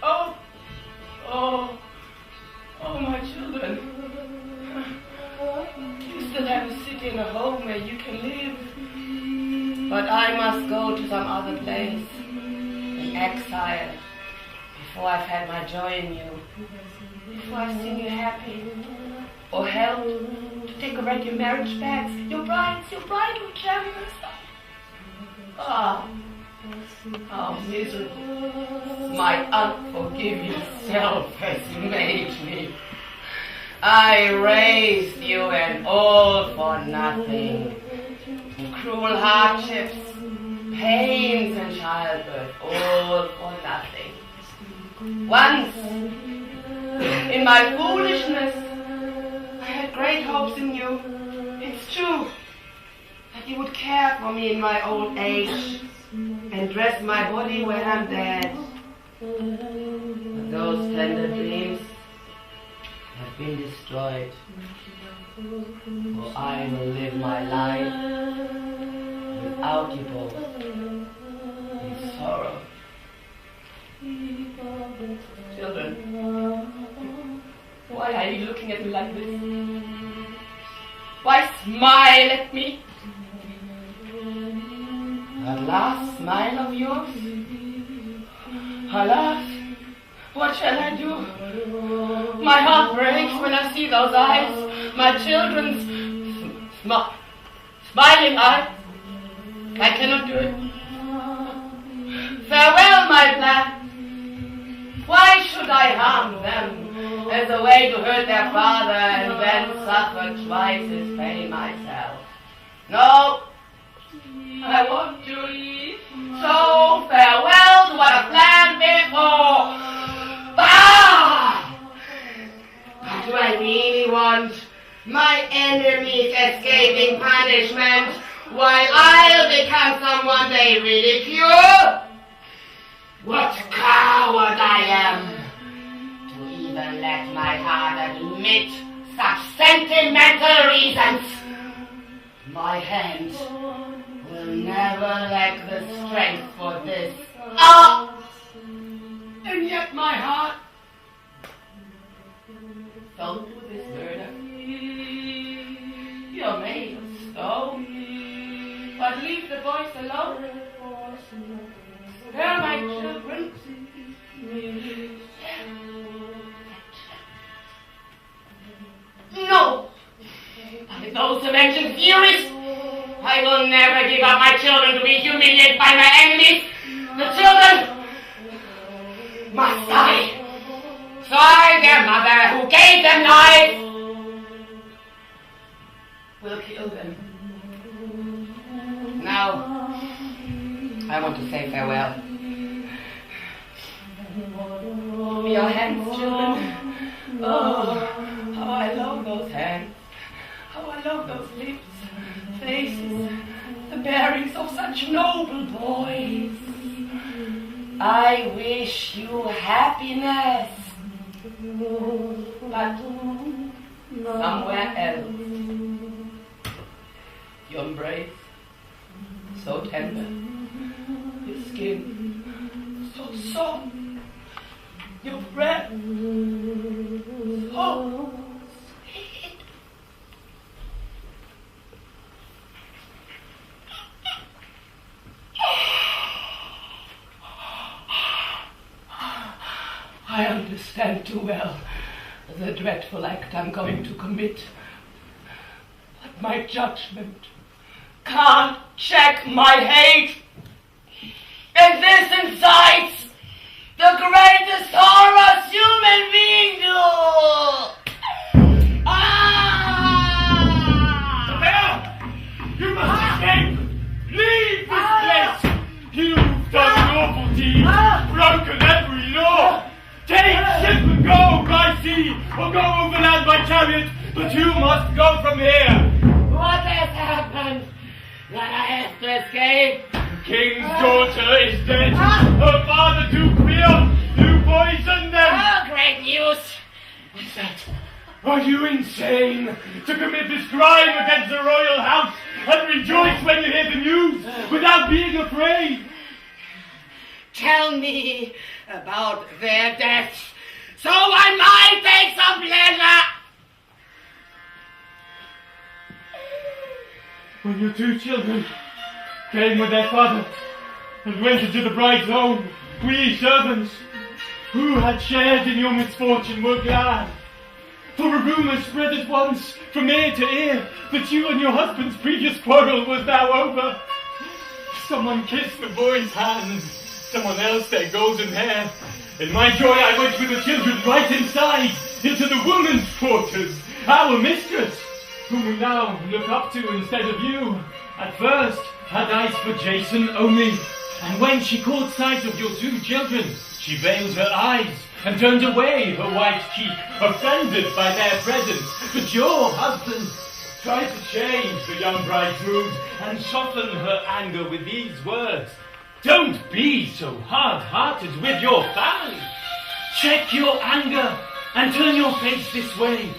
Oh, my children. You still have a city and a home where you can live. But I must go to some other place, in exile, before I've had my joy in you, before I've seen you happy, or help to decorate your marriage bags, your bridal chambers. Ah, how miserable my unforgiving self has made me. I raised you and all for nothing. Cruel hardships, pains in childbirth, all for nothing. Once, in my foolishness, I had great hopes in you. It's true that you would care for me in my old age and dress my body when I'm dead. But those tender dreams have been destroyed. For I will live my life without you both, in sorrow. Children, why are you looking at me like this? Why smile at me? That last smile of yours? Alas, what shall I do? My heart breaks when I see those eyes, my children's smiling eyes. I cannot do it. Farewell, my plan. Why should I harm them as a way to hurt their father and then suffer twice his pain myself? No, I want to leave. So farewell to what I planned before. Bah! But do I really want my enemies escaping punishment while I'll become someone they ridicule? What coward I am to even let my heart admit such sentimental reasons. My hand will never lack the strength for this. Ah! And yet my heart, filled with this murder. You're made of stone, but leave the boys alone. They're my children. No! By those avenging furies, I will never give up my children to be humiliated by my enemies. The children must die. So I, their mother, who gave them life, will kill them. Now, I want to say farewell. Your hands, children. Oh, how I love those hands. How I love those lips, faces, the bearings of such noble boys. I wish you happiness, but somewhere else. Your embrace, so tender, your skin, so soft, your breath, so sweet. I understand too well the dreadful act I'm going to commit, but my judgment can't check my hate, and this incites the greatest horrors human beings do. Medea! You must escape! Leave this place! You've done an awful deed, broken every law! Take ship and go by sea, or go overland by chariot, but you must go from here! What has happened that I have to escape? The king's daughter is dead. Her father too queer. You poisoned them. Oh, great news. What's that? Are you insane to commit this crime against the royal house and rejoice when you hear the news without being afraid? Tell me about their deaths, so I might take some pleasure. When your two children came with their father and went into the bride's home, we servants who had shared in your misfortune were glad. For a rumour spread at once from ear to ear that you and your husband's previous quarrel was now over. Someone kissed the boy's hands, someone else their golden hair. In my joy I went with the children right inside, into the woman's quarters, our mistress, whom we now look up to instead of you. At first had eyes for Jason only, and when she caught sight of your two children, she veiled her eyes and turned away her white cheek, offended by their presence. But your husband tried to change the young bride's mood and soften her anger with these words. Don't be so hard-hearted with your family. Check your anger and turn your face this way.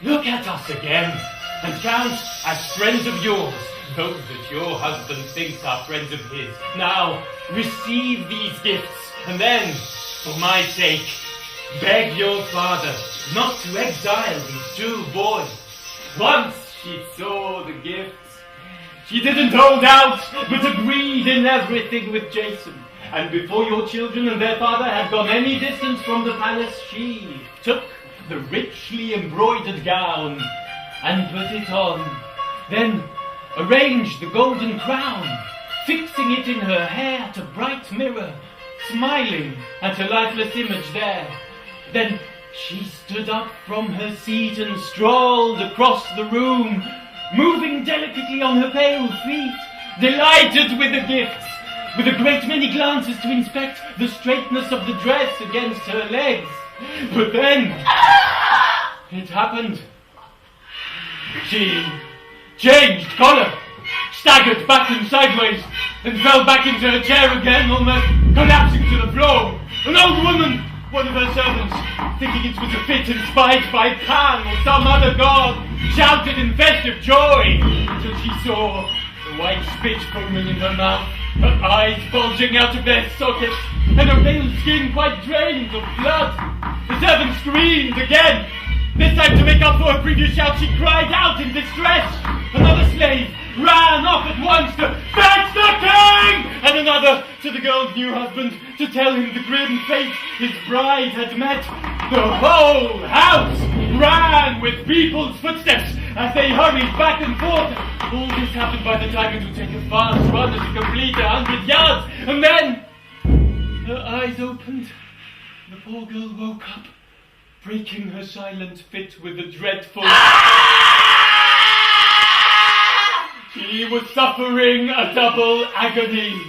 Look at us again and count as friends of yours those that your husband thinks are friends of his. Now, receive these gifts, and then, for my sake, beg your father not to exile these two boys. Once she saw the gifts, she didn't hold out, but agreed in everything with Jason. And before your children and their father had gone any distance from the palace, she took the richly embroidered gown and put it on. Then arranged the golden crown, fixing it in her hair to bright mirror, smiling at a lifeless image there. Then she stood up from her seat and strolled across the room, moving delicately on her pale feet, delighted with the gifts, with a great many glances to inspect the straightness of the dress against her legs. But then it happened. She changed colour, staggered back and sideways, and fell back into her chair again, almost collapsing to the floor. An old woman, one of her servants, thinking it was a fit inspired by Pan or some other god, shouted in festive joy until she saw the white spit foaming in her mouth, her eyes bulging out of their sockets, and her pale skin quite drained of blood. The servant screamed again. This time, to make up for her previous shout, she cried out in distress. Another slave ran off at once to fetch the king, and another to the girl's new husband to tell him the grim fate his bride had met. The whole house ran with people's footsteps as they hurried back and forth. All this happened by the time it would take a fast runner to complete 100 yards, and then her eyes opened. The poor girl woke up, breaking her silent fit with a dreadful... She was suffering a double agony.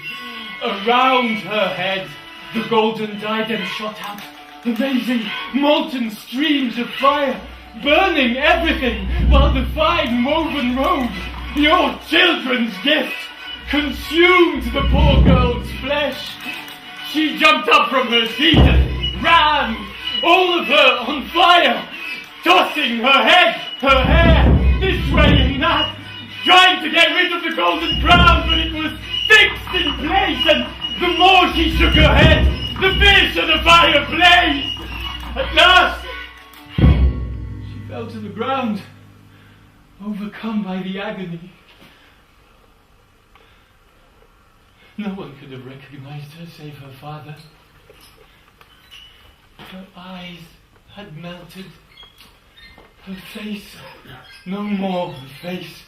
Around her head, the golden diadem shot out, amazing molten streams of fire, burning everything, while the fine woven robe, your children's gift, consumed the poor girl's flesh. She jumped up from her seat and ran, all of her on fire, tossing her head, her hair, this way and that, trying to get rid of the golden crown, but it was fixed in place, and the more she shook her head, the fiercer the fire blazed. At last, she fell to the ground, overcome by the agony. No one could have recognized her save her father. Her eyes had melted. Her face, no more her face.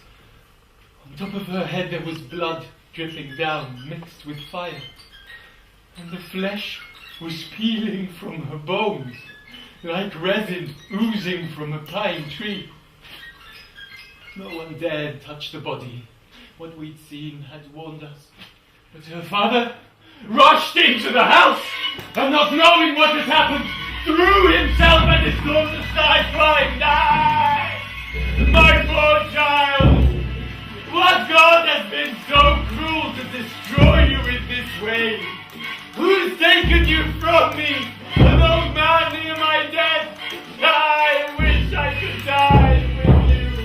On top of her head there was blood dripping down, mixed with fire. And the flesh was peeling from her bones, like resin oozing from a pine tree. No one dared touch the body. What we'd seen had warned us. But her father rushed into the house, and not knowing what had happened, threw himself at his daughter's side, crying, "Die! My poor child! What god has been so cruel to destroy you in this way? Who's taken you from me? An old man near my death? I wish I could die with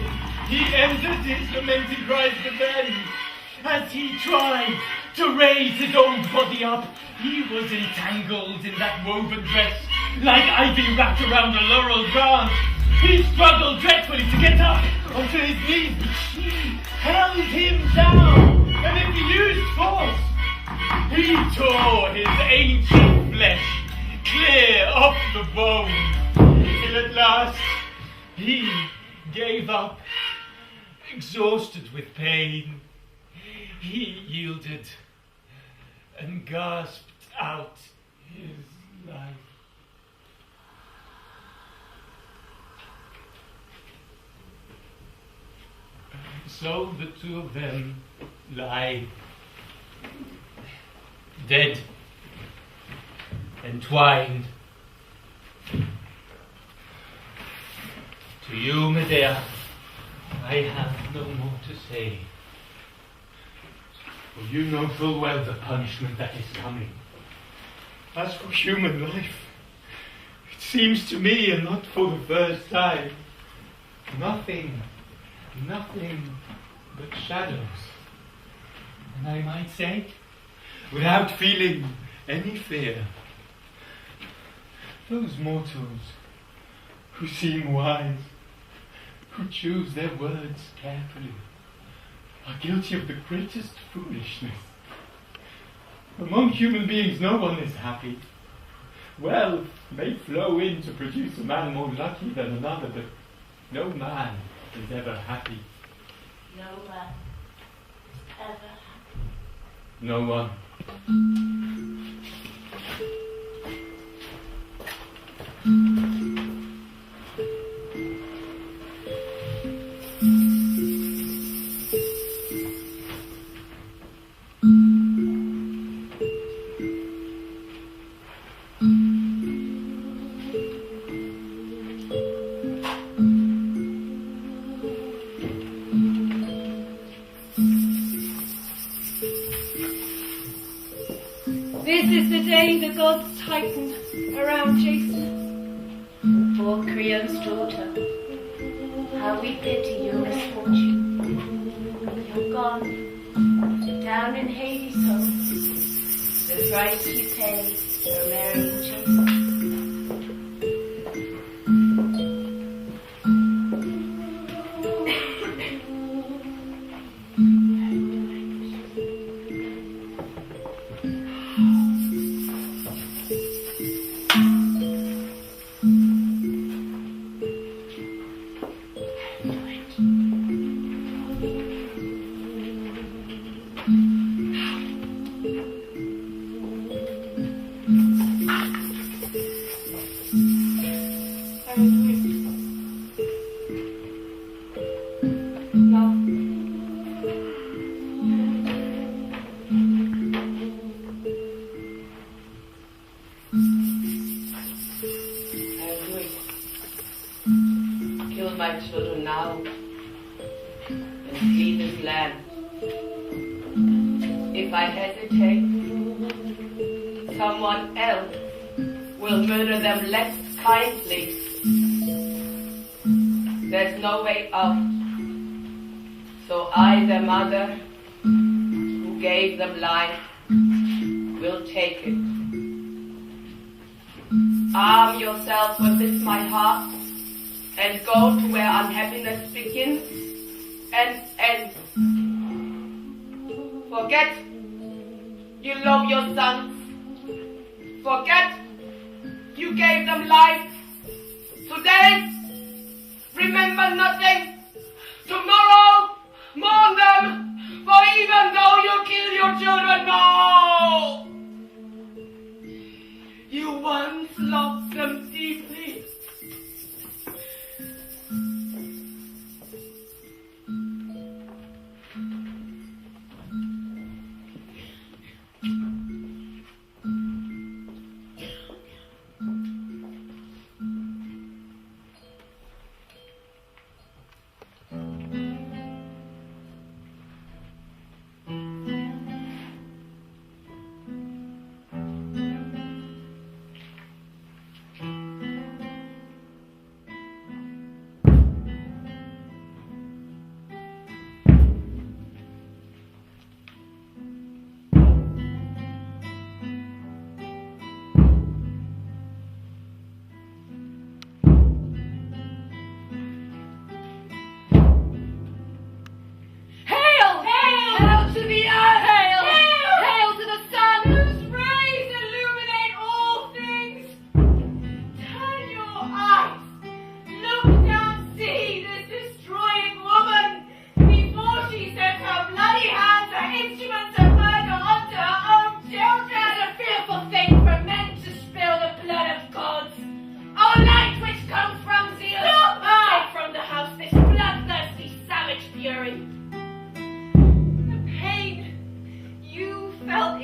you." He ended his lamenting cries, but then, as he tried to raise his own body up, he was entangled in that woven dress, like ivy wrapped around a laurel branch. He struggled dreadfully to get up onto his knees, but she held him down, and if he used force, he tore his ancient flesh clear off the bone, till at last He gave up, exhausted with pain. He yielded and gasped out his life. So the two of them lie dead, entwined. To you, Medea, I have no more to say. For you know full well the punishment that is coming. As for human life, it seems to me, and not for the first time, nothing but shadows. And I might say, without feeling any fear, those mortals who seem wise, who choose their words carefully, are guilty of the greatest foolishness. Among human beings no one is happy. Wealth may flow in to produce a man more lucky than another, but no man is ever happy. No man is ever happy. No one. This is the day the gods tighten around Jason. Poor Creon's daughter, how we pity your misfortune. You're gone, down in Hades' home, the price you pay for marrying Jason. Mother who gave them life will take it. Arm yourself with this, my heart, and go to where unhappiness begins and ends. Forget you love your sons. Forget you gave them life. Today, remember nothing. Tomorrow, mourn them, for even though you kill your children, no! You once loved them deeply.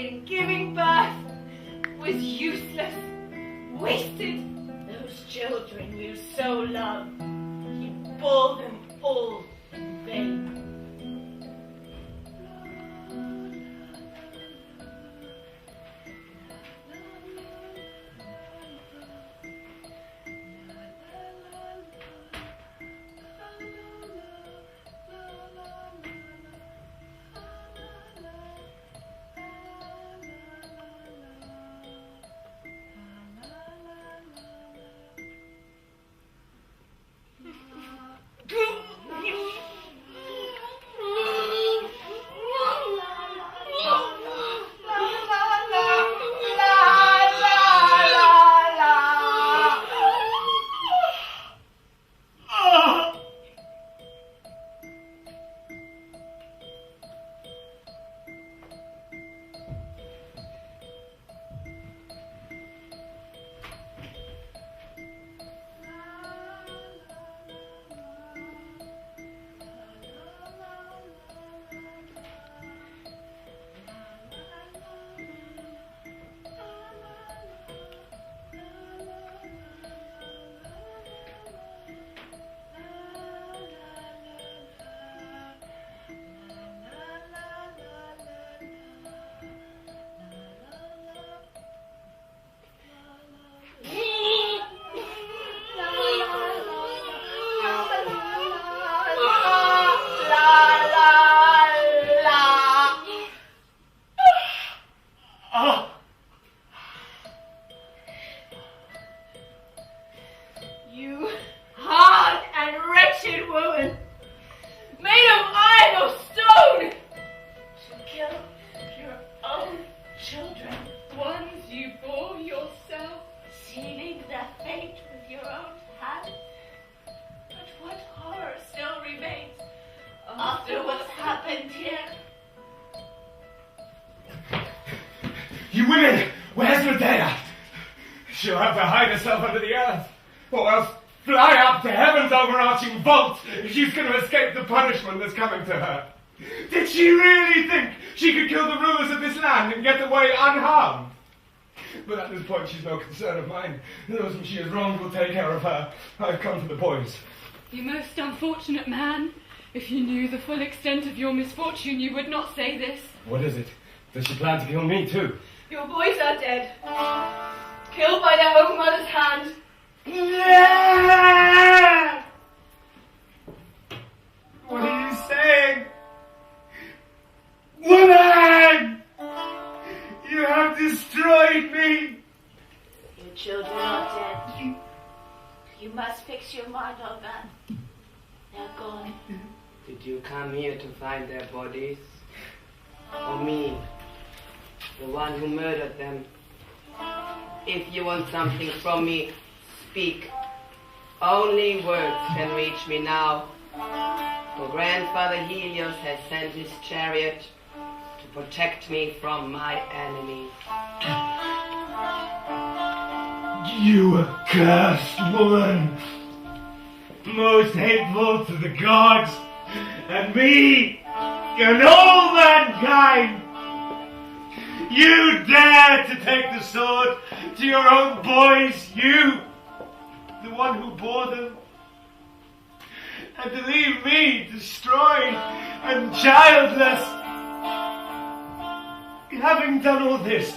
in giving birth was useless, wasted. Those children you so love, you bore them all in vain. You women! Where's Medea? She'll have to hide herself under the earth, or else fly up to heaven's overarching vault if she's going to escape the punishment that's coming to her. Did she really think she could kill the rulers of this land and get away unharmed? But at this point she's no concern of mine. Those whom she has wronged will take care of her. I've come for the boys. You most unfortunate man. If you knew the full extent of your misfortune, you would not say this. What is it? Does she plan to kill me too? Your boys are dead. Killed by their own mother's hand. What are you saying? Woman! You have destroyed me! Your children are dead. You must fix your mind on that. They're gone. Did you come here to find their bodies? Or me, the one who murdered them? If you want something from me, speak. Only words can reach me now. For Grandfather Helios has sent his chariot to protect me from my enemies. You accursed woman! Most hateful to the gods, and me, and all mankind! You dare to take the sword to your own boys, you, the one who bore them, and to leave me destroyed and childless. Having done all this,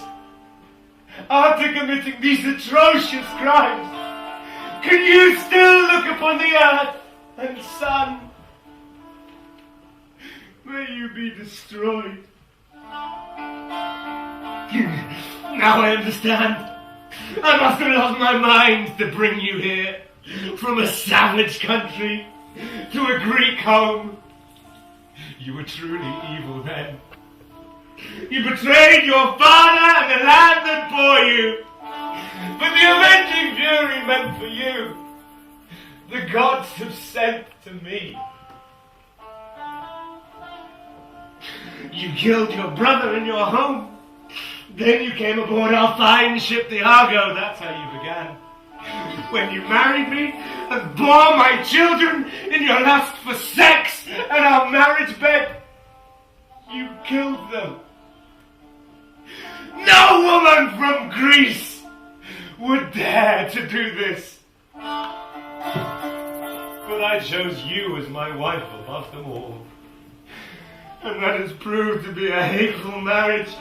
after committing these atrocious crimes, can you still look upon the earth and sun? May you be destroyed. Now I understand. I must have lost my mind to bring you here, from a savage country to a Greek home. You were truly evil then. You betrayed your father and the land that bore you. But the avenging fury meant for you, the gods have sent to me. You killed your brother in your home. Then you came aboard our fine ship, the Argo. That's how you began. When you married me and bore my children in your lust for sex and our marriage bed, you killed them. No woman from Greece would dare to do this. But I chose you as my wife above them all. And that has proved to be a hateful marriage.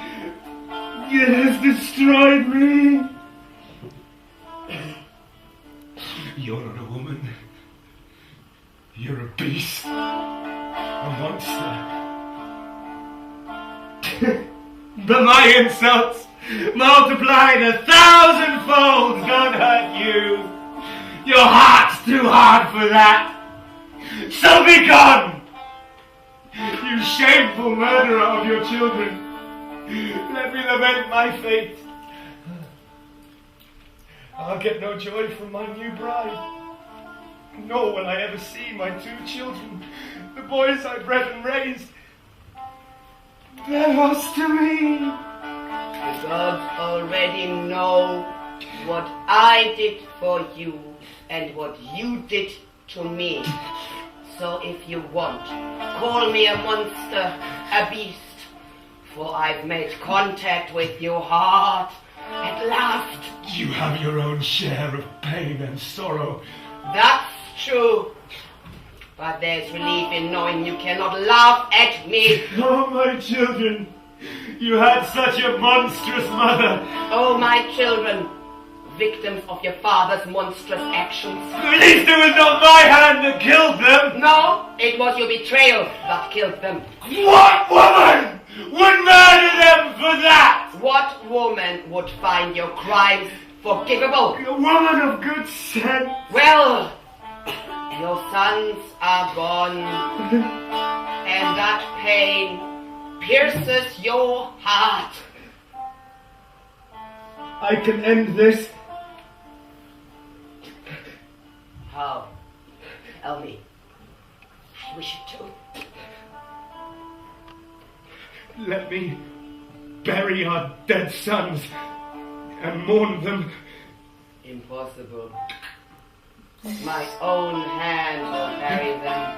It has destroyed me. You're not a woman. You're a beast. A monster. But my insults, multiplied 1,000-fold, don't hurt you. Your heart's too hard for that. So be gone! You shameful murderer of your children. Let me lament my fate. I'll get no joy from my new bride. Nor will I ever see my 2 children, the boys I bred and raised. They're lost to me. The gods already know what I did for you and what you did to me. So if you want, call me a monster, a beast, for I've made contact with your heart at last. You have your own share of pain and sorrow. That's true. But there's relief in knowing you cannot laugh at me. Oh, my children, you had such a monstrous mother. Oh, my children, victims of your father's monstrous actions. At least it was not my hand that killed them. No, it was your betrayal that killed them. What woman would murder them for that? What woman would find your crimes forgivable? A woman of good sense. Well, your sons are gone, and that pain pierces your heart. I can end this. How? Tell me. I wish you to. Let me bury our dead sons and mourn them. Impossible. My own hand will bury them.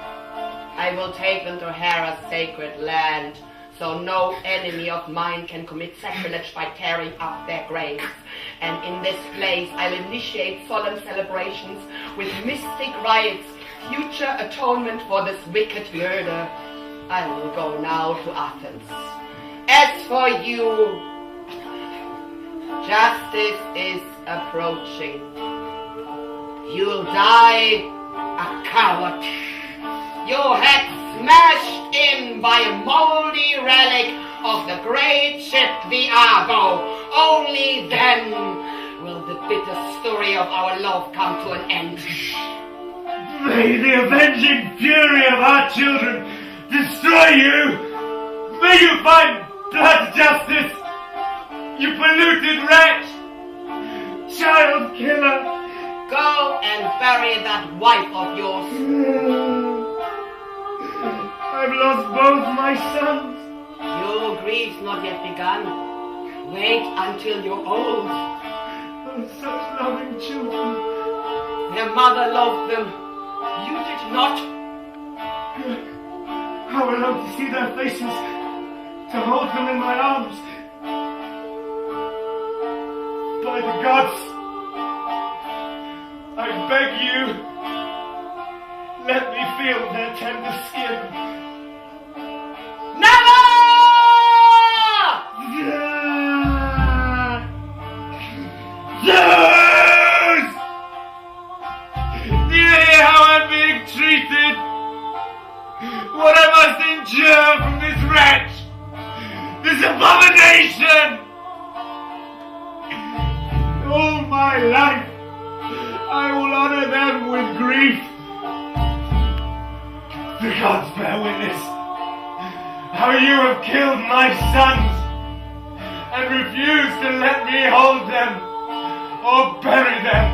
I will take them to Hera's sacred land, so no enemy of mine can commit sacrilege by tearing up their graves. And in this place I'll initiate solemn celebrations with mystic rites, future atonement for this wicked murder. I will go now to Athens. As for you, justice is approaching. You'll die a coward. Your head smashed in by a moldy relic of the great ship, the Argo. Only then will the bitter story of our love come to an end. May the avenging fury of our children destroy you! May you find blood justice! You polluted wretch! Child killer! Go and bury that wife of yours. I've lost both my sons. Your grief's not yet begun. Wait until you're old. Oh, such loving children. Their mother loved them. You did not. How I long to see their faces, to hold them in my arms. By the gods, I beg you, let me feel their tender skin. Never! Zeus! Do you hear how I'm being treated? What I must endure from this wretch! This abomination! All my life, I will honor them with grief. The gods bear witness how you have killed my sons and refused to let me hold them or bury them.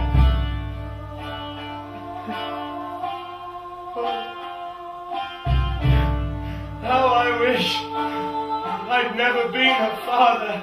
How I wish I'd never been a father.